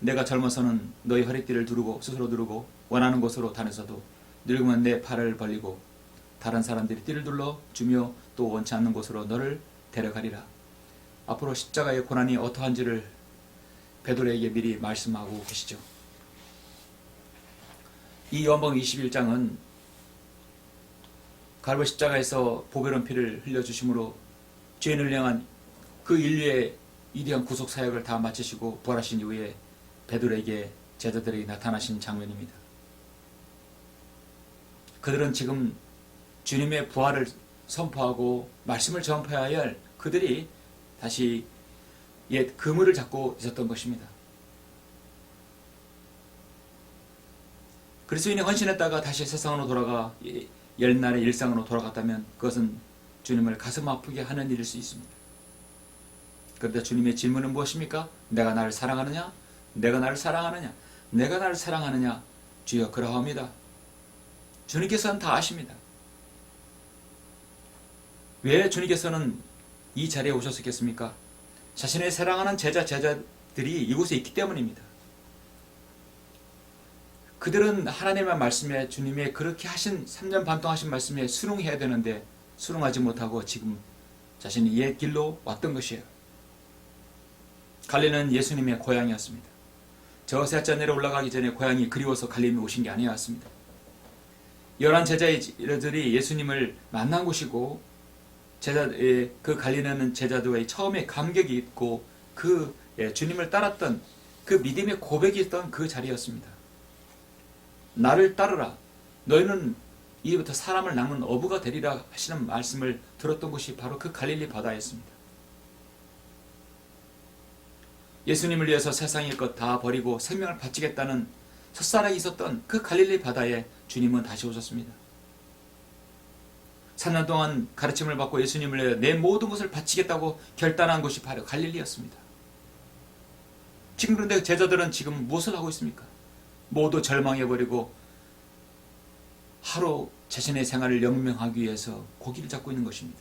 내가 젊어서는 너희 허리띠를 두르고 스스로 두르고 원하는 곳으로 다녀서도 늙으면 내 팔을 벌리고 다른 사람들이 띠를 둘러 주며 또 원치 않는 곳으로 너를 데려가리라. 앞으로 십자가의 고난이 어떠한지를 베드로에게 미리 말씀하고 계시죠. 이 요한복음 21장은 갈보 십자가에서 보배로운 피를 흘려주심으로 죄인을 향한 그 인류의 위대한 구속 사역을 다 마치시고 부활하신 이후에 베드로에게 제자들에게 나타나신 장면입니다. 그들은 지금 주님의 부활을 선포하고 말씀을 전파해야 할 그들이 다시 옛 그물을 잡고 있었던 것입니다. 그리스도인이 헌신했다가 다시 세상으로 돌아가 옛날의 일상으로 돌아갔다면 그것은 주님을 가슴 아프게 하는 일일 수 있습니다. 그런데 주님의 질문은 무엇입니까? 내가 나를 사랑하느냐? 내가 나를 사랑하느냐? 내가 나를 사랑하느냐? 주여, 그러합니다. 주님께서는 다 아십니다. 왜 주님께서는 이 자리에 오셨겠습니까? 자신의 사랑하는 제자들이 이곳에 있기 때문입니다. 그들은 하나님의 말씀에 주님의 그렇게 하신 3년 반 동안 하신 말씀에 순응해야 되는데 순응하지 못하고 지금 자신이 옛 길로 왔던 것이에요. 갈릴리는 예수님의 고향이었습니다. 저 셋째 내려 올라가기 전에 고향이 그리워서 갈릴리 오신 게 아니었습니다. 11 제자들이 예수님을 만난 곳이고 그 갈릴리는 제자들의 처음에 감격이 있고 그 주님을 따랐던 그 믿음의 고백이 있던 그 자리였습니다. 나를 따르라. 너희는 이제부터 사람을 낚는 어부가 되리라 하시는 말씀을 들었던 곳이 바로 그 갈릴리 바다였습니다. 예수님을 위해서 세상의 것 다 버리고 생명을 바치겠다는 첫사랑이 있었던 그 갈릴리 바다에 주님은 다시 오셨습니다. 3년 동안 가르침을 받고 예수님을 위해 내 모든 것을 바치겠다고 결단한 곳이 바로 갈릴리였습니다. 지금 그런데 제자들은 지금 무엇을 하고 있습니까? 모두 절망해버리고 하루 자신의 생활을 영명하기 위해서 고기를 잡고 있는 것입니다.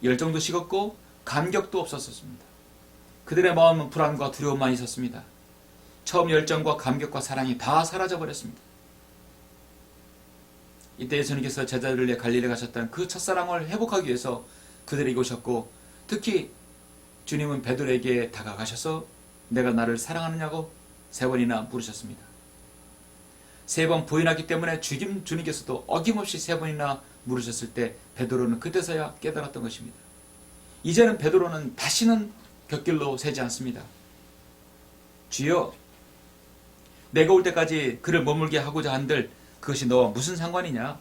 열정도 식었고 감격도 없었습니다. 그들의 마음은 불안과 두려움만 있었습니다. 처음 열정과 감격과 사랑이 다 사라져버렸습니다. 이때 예수님께서 제자들을 위해 갈릴리에 가셨던 그 첫사랑을 회복하기 위해서 그들에게 오셨고 특히 주님은 베드로에게 다가가셔서 내가 나를 사랑하느냐고 3번이나 물으셨습니다. 3번 부인하기 때문에 주님께서도 어김없이 3번이나 물으셨을 때 베드로는 그때서야 깨달았던 것입니다. 이제는 베드로는 다시는 곁길로 새지 않습니다. 주여, 내가 올 때까지 그를 머물게 하고자 한들 그것이 너와 무슨 상관이냐?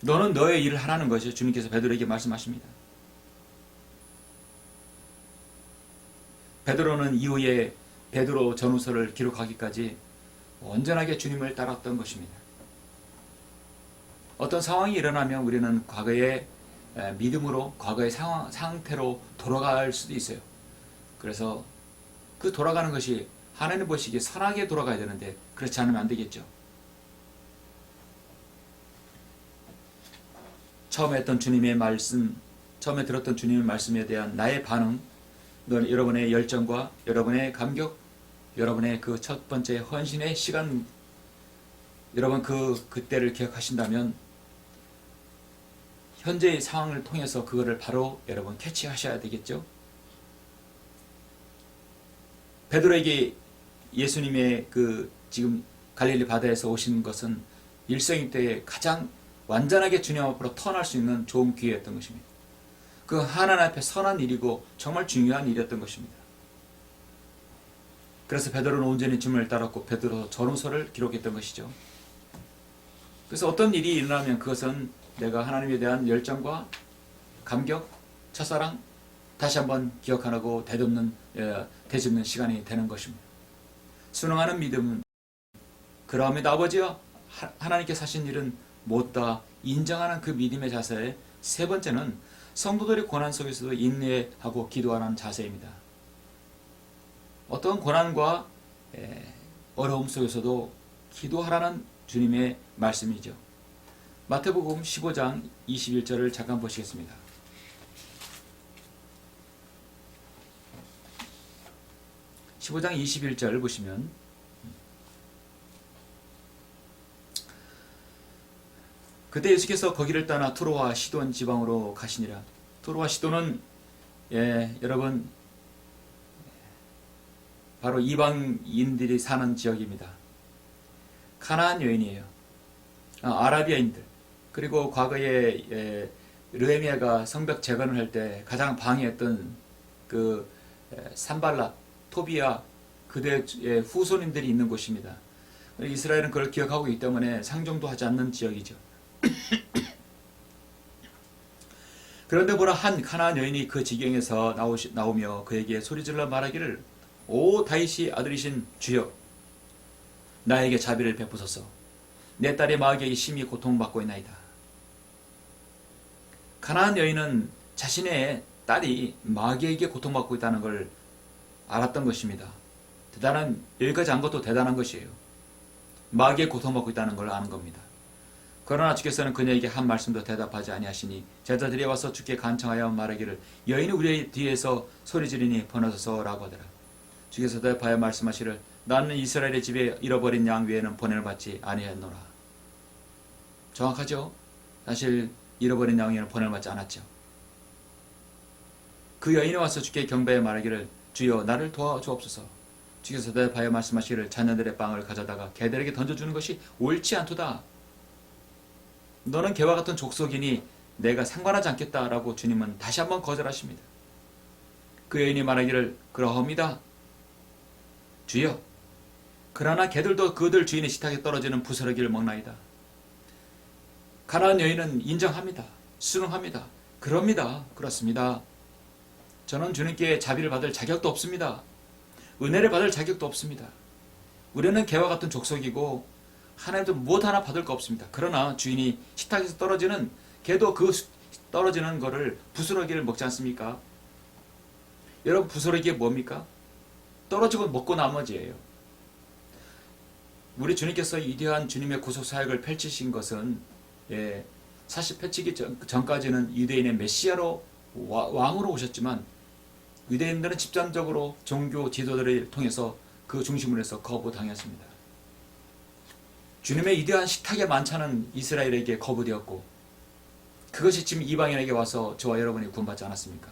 너는 너의 일을 하라는 것이 주님께서 베드로에게 말씀하십니다. 베드로는 이후에 베드로 전후서를 기록하기까지 온전하게 주님을 따랐던 것입니다. 어떤 상황이 일어나면 우리는 과거의 믿음으로 과거의 상태로 돌아갈 수도 있어요. 그래서 그 돌아가는 것이 하나님 보시기에 선하게 돌아가야 되는데 그렇지 않으면 안 되겠죠. 처음에 했던 주님의 말씀, 처음에 들었던 주님의 말씀에 대한 나의 반응, 여러분의 열정과 여러분의 감격, 여러분의 그 첫 번째 헌신의 시간, 여러분 그때를 기억하신다면 현재의 상황을 통해서 그거를 바로 여러분 캐치하셔야 되겠죠. 베드로에게 예수님의 그 지금 갈릴리 바다에서 오신 것은 일생일 때에 가장 완전하게 주님 앞으로 터날 수 있는 좋은 기회였던 것입니다. 그 하나님 앞에 선한 일이고 정말 중요한 일이었던 것입니다. 그래서 베드로는 온전히 주님을 따랐고 베드로 전후서를 기록했던 것이죠. 그래서 어떤 일이 일어나면 그것은 내가 하나님에 대한 열정과 감격, 첫사랑 다시 한번 기억하고 되짚는 시간이 되는 것입니다. 순응하는 믿음은 그러합니다. 아버지여, 하나님께서 하신 일은 못다 인정하는 그 믿음의 자세. 세 번째는 성도들의 고난 속에서도 인내하고 기도하는 자세입니다. 어떤 고난과 어려움 속에서도 기도하라는 주님의 말씀이죠. 마태복음 15장 21절을 잠깐 보시겠습니다. (15장 21절) 보시면 그때 예수께서 거기를 떠나 투로와 시돈 지방으로 가시니라. 투로와 시돈은 여러분 바로 이방인들이 사는 지역입니다. 가나안 여인이에요. 아라비아인들. 그리고 과거에 르헤미야가 성벽 재건을 할 때 가장 방해했던 그 산발랏, 토비아 그들의 후손인들이 있는 곳입니다. 이스라엘은 그걸 기억하고 있기 때문에 상종도 하지 않는 지역이죠. 그런데 보라 한 가나안 여인이 그 지경에서 나오며 그에게 소리질러 말하기를 오 다윗의 아들이신 주여 나에게 자비를 베푸소서 내 딸의 마귀에게 심히 고통받고 있나이다. 가나안 여인은 자신의 딸이 마귀에게 고통받고 있다는 걸 알았던 것입니다. 대단한 여기까지 한 것도 대단한 것이에요. 마귀에 고통받고 있다는 걸 아는 겁니다. 그러나 주께서는 그녀에게 한 말씀도 대답하지 아니하시니 제자들이 와서 주께 간청하여 말하기를 여인이 우리 뒤에서 소리지르니 번어서라고 하더라. 주께서 대답하여 말씀하시를 나는 이스라엘의 집에 잃어버린 양 외에는 번뇌를 받지 아니하였노라. 정확하죠? 사실 잃어버린 양 외에는 번뇌를 받지 않았죠. 그 여인이 와서 주께 경배하여 말하기를 주여 나를 도와주옵소서. 주께서 대답하여 말씀하시기를 자녀들의 빵을 가져다가 개들에게 던져주는 것이 옳지 않도다. 너는 개와 같은 족속이니 내가 상관하지 않겠다라고 주님은 다시 한번 거절하십니다. 그 여인이 말하기를 그러합니다. 주여 그러나 개들도 그들 주인의 식탁에 떨어지는 부스러기를 먹나이다. 가나안 여인은 인정합니다. 순응합니다. 그럽니다. 그렇습니다. 저는 주님께 자비를 받을 자격도 없습니다. 은혜를 받을 자격도 없습니다. 우리는 개와 같은 족속이고 하나님도 무엇 하나 받을 거 없습니다. 그러나 주인이 식탁에서 떨어지는 개도 그 떨어지는 거를 부스러기를 먹지 않습니까? 여러분 부스러기가 뭡니까? 떨어지고 먹고 나머지예요. 우리 주님께서 위대한 주님의 구속 사역을 펼치신 것은 사실 펼치기 전까지는 유대인의 메시아로 왕으로 오셨지만 유대인들은 집단적으로 종교 지도들을 통해서 그 중심으로 해서 거부당했습니다. 주님의 위대한 식탁의 만찬은 이스라엘에게 거부되었고 그것이 지금 이방인에게 와서 저와 여러분이 구원받지 않았습니까?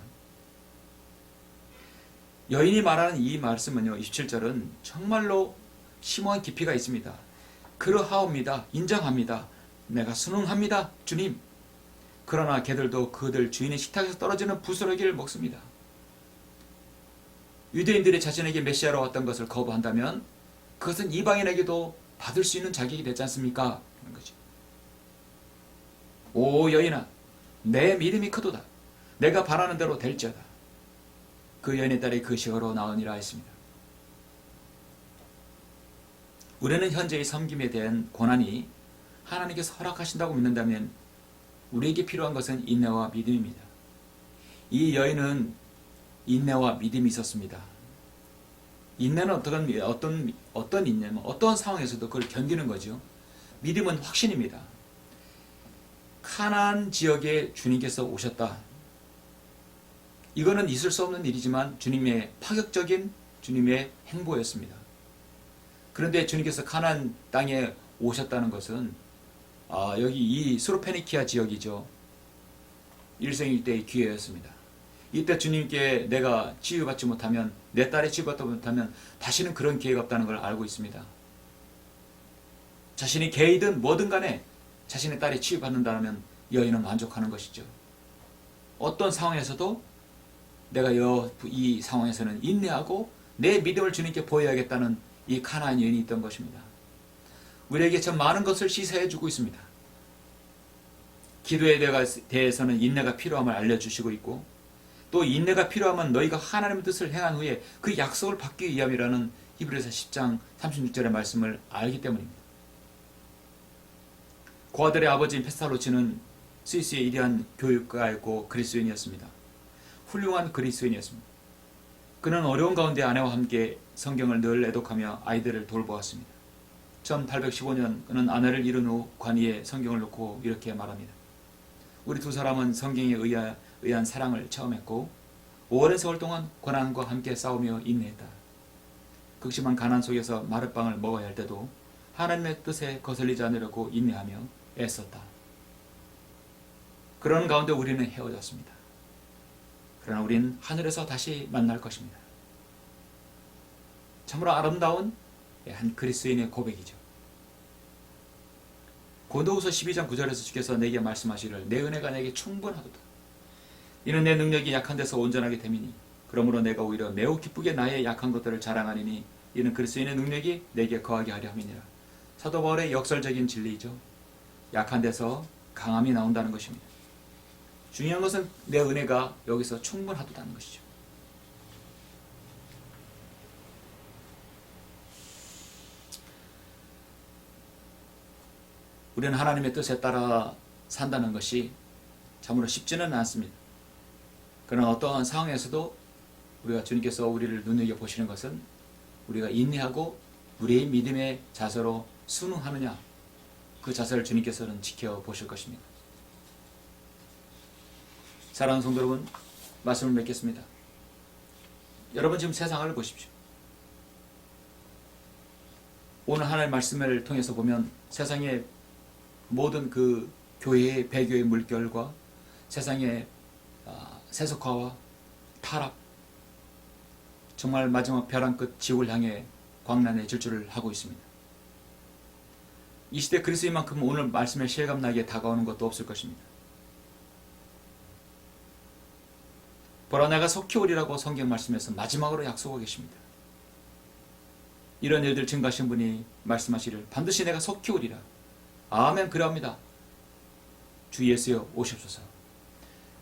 여인이 말하는 이 말씀은요. 27절은 정말로 심오한 깊이가 있습니다. 그러하옵니다. 인정합니다. 내가 순응합니다. 주님. 그러나 개들도 그들 주인의 식탁에서 떨어지는 부스러기를 먹습니다. 유대인들이 자신에게 메시아로 왔던 것을 거부한다면 그것은 이방인에게도 받을 수 있는 자격이 되지 않습니까? 하는 거죠. 오 여인아 내 믿음이 크도다. 내가 바라는 대로 될지어다. 그 여인의 딸이 그 시각으로 나오니라 했습니다. 우리는 현재의 섬김에 대한 고난이 하나님께서 허락하신다고 믿는다면 우리에게 필요한 것은 인내와 믿음입니다. 이 여인은 인내와 믿음이 있었습니다. 인내는 어떤 인내는 어떠한 상황에서도 그걸 견디는 거죠. 믿음은 확신입니다. 가나안 지역에 주님께서 오셨다. 이거는 있을 수 없는 일이지만 주님의 파격적인 주님의 행보였습니다. 그런데 주님께서 가나안 땅에 오셨다는 것은 여기 이 스로페니키아 지역이죠. 일생일대의 기회였습니다. 이때 주님께 내가 치유받지 못하면 내 딸이 치유받지 못하면 다시는 그런 기회가 없다는 걸 알고 있습니다. 자신이 개이든 뭐든 간에 자신의 딸이 치유받는다면 여인은 만족하는 것이죠. 어떤 상황에서도 내가 이 상황에서는 인내하고 내 믿음을 주님께 보여야겠다는 이 가나안 여인이 있던 것입니다. 우리에게 참 많은 것을 시사해 주고 있습니다. 기도에 대해서는 인내가 필요함을 알려주시고 있고 또 인내가 필요하면 너희가 하나님의 뜻을 행한 후에 그 약속을 받기 위함이라는 히브리서 10장 36절의 말씀을 알기 때문입니다. 고아들의 아버지인 페스탈로치는 스위스의 위대한 교육가였고 그리스도인이었습니다. 훌륭한 그리스도인이었습니다. 그는 어려운 가운데 아내와 함께 성경을 늘 애독하며 아이들을 돌보았습니다. 1815년 그는 아내를 잃은 후 관위에 성경을 놓고 이렇게 말합니다. 우리 두 사람은 성경에 의한 사랑을 처음 했고 오랜 세월 동안 고난과 함께 싸우며 인내했다. 극심한 가난 속에서 마룻빵을 먹어야 할 때도 하나님의 뜻에 거슬리지 않으려고 인내하며 애썼다. 그런 가운데 우리는 헤어졌습니다. 그러나 우린 하늘에서 다시 만날 것입니다. 참으로 아름다운 한 그리스도인의 고백이죠. 고린도후서 12장 9절에서 주께서 내게 말씀하시기를 내 은혜가 내게 충분하도다. 이는 내 능력이 약한 데서 온전하게 됨이니 그러므로 내가 오히려 매우 기쁘게 나의 약한 것들을 자랑하리니 이는 그리스도인의 능력이 내게 거하게 하려 함이니라. 사도 바울의 역설적인 진리이죠. 약한 데서 강함이 나온다는 것입니다. 중요한 것은 내 은혜가 여기서 충분하다는 것이죠. 우리는 하나님의 뜻에 따라 산다는 것이 참으로 쉽지는 않습니다. 그러나 어떠한 상황에서도 우리가 주님께서 우리를 눈여겨보시는 것은 우리가 인내하고 우리의 믿음의 자세로 순응하느냐, 그 자세를 주님께서는 지켜보실 것입니다. 사랑하는 성도 여러분, 말씀을 맺겠습니다. 여러분 지금 세상을 보십시오. 오늘 하나님의 말씀을 통해서 보면 세상의 모든 그 교회의 배교의 물결과 세상의 세속화와 타락, 정말 마지막 벼랑 끝 지옥을 향해 광란의 질주를 하고 있습니다. 이 시대 그리스도인만큼 오늘 말씀에 실감나게 다가오는 것도 없을 것입니다. 보라 내가 속히 오리라고 성경 말씀에서 마지막으로 약속하고 계십니다. 이런 일들 증거하신 분이 말씀하시기를 반드시 내가 속히 오리라. 아멘. 그러합니다. 주 예수여 오십소서.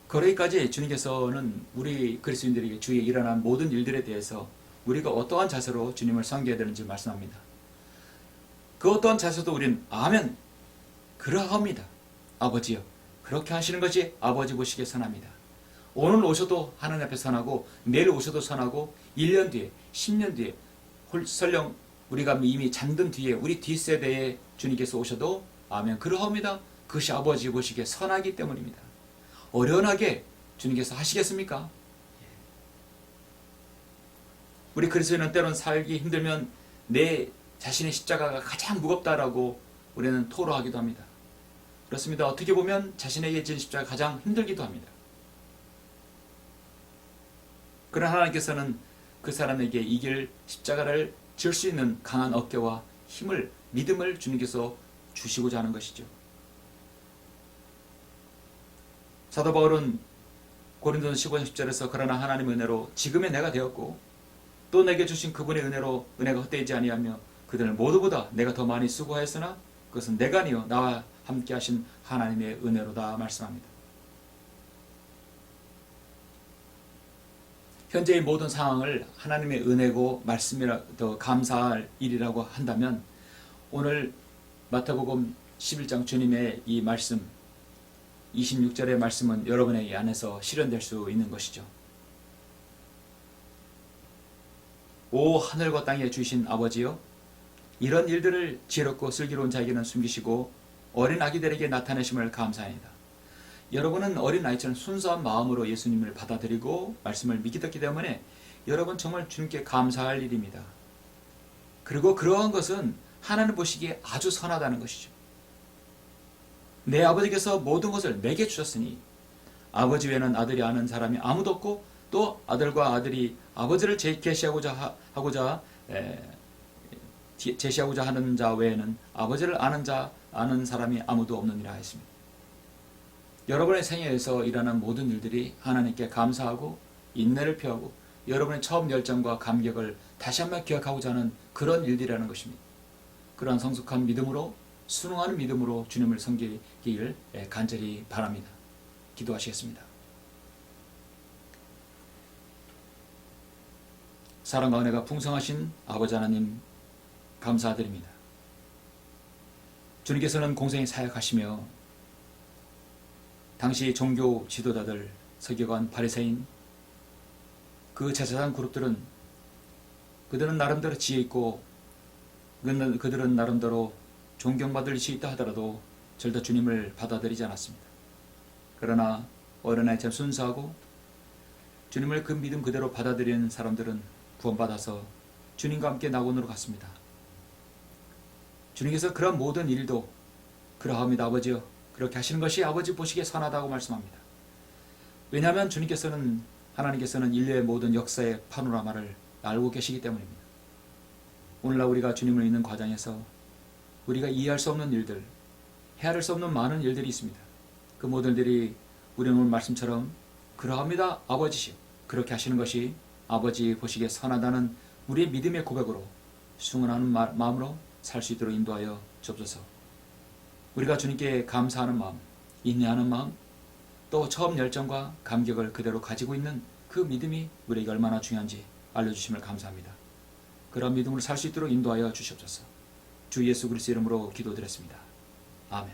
거기까지 주님께서는 우리 그리스도인들에게 주위에 일어난 모든 일들에 대해서 우리가 어떠한 자세로 주님을 섬겨야 되는지 말씀합니다. 그 어떠한 자세도 우리는 아멘. 그러합니다. 아버지여. 그렇게 하시는 것이 아버지 보시기에 선합니다. 오늘 오셔도 하나님 앞에 선하고 내일 오셔도 선하고 1년 뒤에 10년 뒤에 설령 우리가 이미 잠든 뒤에 우리 뒷세대에 주님께서 오셔도 아멘. 그러합니다. 그것이 아버지 보시기에 선하기 때문입니다. 어련하게 주님께서 하시겠습니까? 우리 그리스도인은 때론 살기 힘들면 내 자신의 십자가가 가장 무겁다라고 우리는 토로하기도 합니다. 그렇습니다. 어떻게 보면 자신에게 진 십자가가 가장 힘들기도 합니다. 그러나 하나님께서는 그 사람에게 이길 십자가를 질 수 있는 강한 어깨와 힘을, 믿음을 주님께서 주시고자 하는 것이죠. 사도 바울은 고린도전 15장 10절에서 그러나 하나님의 은혜로 지금의 내가 되었고 또 내게 주신 그분의 은혜로 은혜가 헛되지 아니하며 그들은 모두보다 내가 더 많이 수고하였으나 그것은 내가 아니요 나와 함께 하신 하나님의 은혜로다 말씀합니다. 현재의 모든 상황을 하나님의 은혜고 말씀이라 더 감사할 일이라고 한다면 오늘 마태복음 11장 주님의 이 말씀 26절의 말씀은 여러분의 안에서 실현될 수 있는 것이죠. 오 하늘과 땅에 주신 아버지여, 이런 일들을 지혜롭고 슬기로운 자에게는 숨기시고 어린 아기들에게 나타내심을 감사합니다. 여러분은 어린 아이처럼 순수한 마음으로 예수님을 받아들이고 말씀을 믿기 때문에 여러분 정말 주님께 감사할 일입니다. 그리고 그러한 것은 하나님 보시기에 아주 선하다는 것이죠. 내 아버지께서 모든 것을 내게 주셨으니 아버지 외에는 아들이 아는 사람이 아무도 없고 또 아들과 아들이 아버지를 제시하고자 하는 자 외에는 아버지를 아는 사람이 아무도 없느니라 했습니다. 여러분의 생애에서 일어난 모든 일들이 하나님께 감사하고 인내를 표하고 여러분의 처음 열정과 감격을 다시 한번 기억하고자 하는 그런 일들이라는 것입니다. 그러한 성숙한 믿음으로 순응하는 믿음으로 주님을 섬기기를 간절히 바랍니다. 기도하시겠습니다. 사랑과 은혜가 풍성하신 아버지 하나님 감사드립니다. 주님께서는 공생에 사역하시며 당시 종교 지도자들, 서기관, 바리새인, 그 제사장 그룹들은 그들은 나름대로 지혜 있고 그들은 나름대로 존경받을 수 있다 하더라도 절대 주님을 받아들이지 않았습니다. 그러나 어린아이처럼 순수하고 주님을 그 믿음 그대로 받아들이는 사람들은 구원받아서 주님과 함께 낙원으로 갔습니다. 주님께서 그런 모든 일도 그러합니다. 아버지여, 그렇게 하시는 것이 아버지 보시기에 선하다고 말씀합니다. 왜냐하면 하나님께서는 인류의 모든 역사의 파노라마를 알고 계시기 때문입니다. 오늘날 우리가 주님을 믿는 과정에서 우리가 이해할 수 없는 일들, 헤아릴 수 없는 많은 일들이 있습니다. 그 모든 일들이 우리는 오늘 말씀처럼 그러합니다. 아버지시여, 그렇게 하시는 것이 아버지 보시기에 선하다는 우리의 믿음의 고백으로 순응하는 마음으로 살 수 있도록 인도하여 주옵소서. 우리가 주님께 감사하는 마음, 인내하는 마음, 또 처음 열정과 감격을 그대로 가지고 있는 그 믿음이 우리에게 얼마나 중요한지 알려주심을 감사합니다. 그런 믿음으로 살 수 있도록 인도하여 주시옵소서. 주 예수 그리스도 이름으로 기도드렸습니다. 아멘.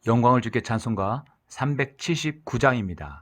영광을 주께 찬송가 379장입니다.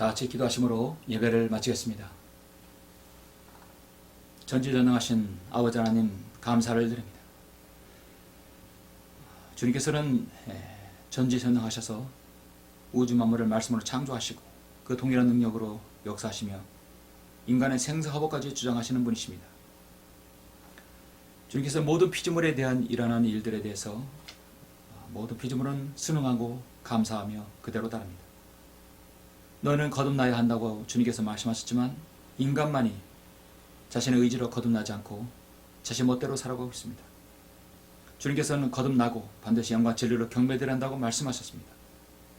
다 같이 기도하심으로 예배를 마치겠습니다. 전지전능하신 아버지 하나님 감사를 드립니다. 주님께서는 전지전능하셔서 우주 만물을 말씀으로 창조하시고 그 동일한 능력으로 역사하시며 인간의 생사화복까지 주장하시는 분이십니다. 주님께서 모든 피조물에 대한 일어나는 일들에 대해서 모든 피조물은 순응하고 감사하며 그대로 따릅니다. 너는 거듭나야 한다고 주님께서 말씀하셨지만 인간만이 자신의 의지로 거듭나지 않고 자신 멋대로 살아가고 있습니다. 주님께서는 거듭나고 반드시 영과 진리로 경배드려야 한다고 말씀하셨습니다.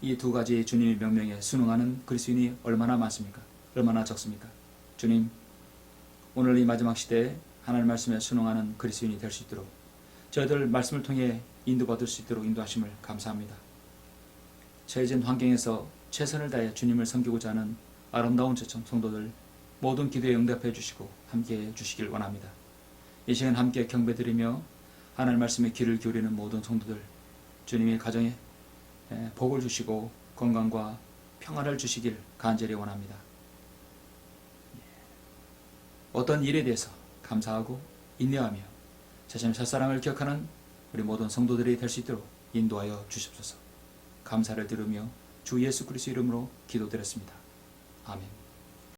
이 두 가지 주님의 명령에 순응하는 그리스도인이 얼마나 많습니까? 얼마나 적습니까? 주님, 오늘 이 마지막 시대에 하나님 말씀에 순응하는 그리스도인이 될 수 있도록 저희들 말씀을 통해 인도받을 수 있도록 인도하심을 감사합니다. 처해진 환경에서 최선을 다해 주님을 섬기고자 하는 아름다운 제청 성도들 모든 기도에 응답해 주시고 함께해 주시길 원합니다. 이 시간 함께 경배드리며 하나님 말씀에 귀를 기울이는 모든 성도들 주님의 가정에 복을 주시고 건강과 평안을 주시길 간절히 원합니다. 어떤 일에 대해서 감사하고 인내하며 자신의 첫사랑을 기억하는 우리 모든 성도들이 될 수 있도록 인도하여 주십소서. 감사를 드리며 주 예수 그리스도 이름으로 기도드렸습니다. 아멘.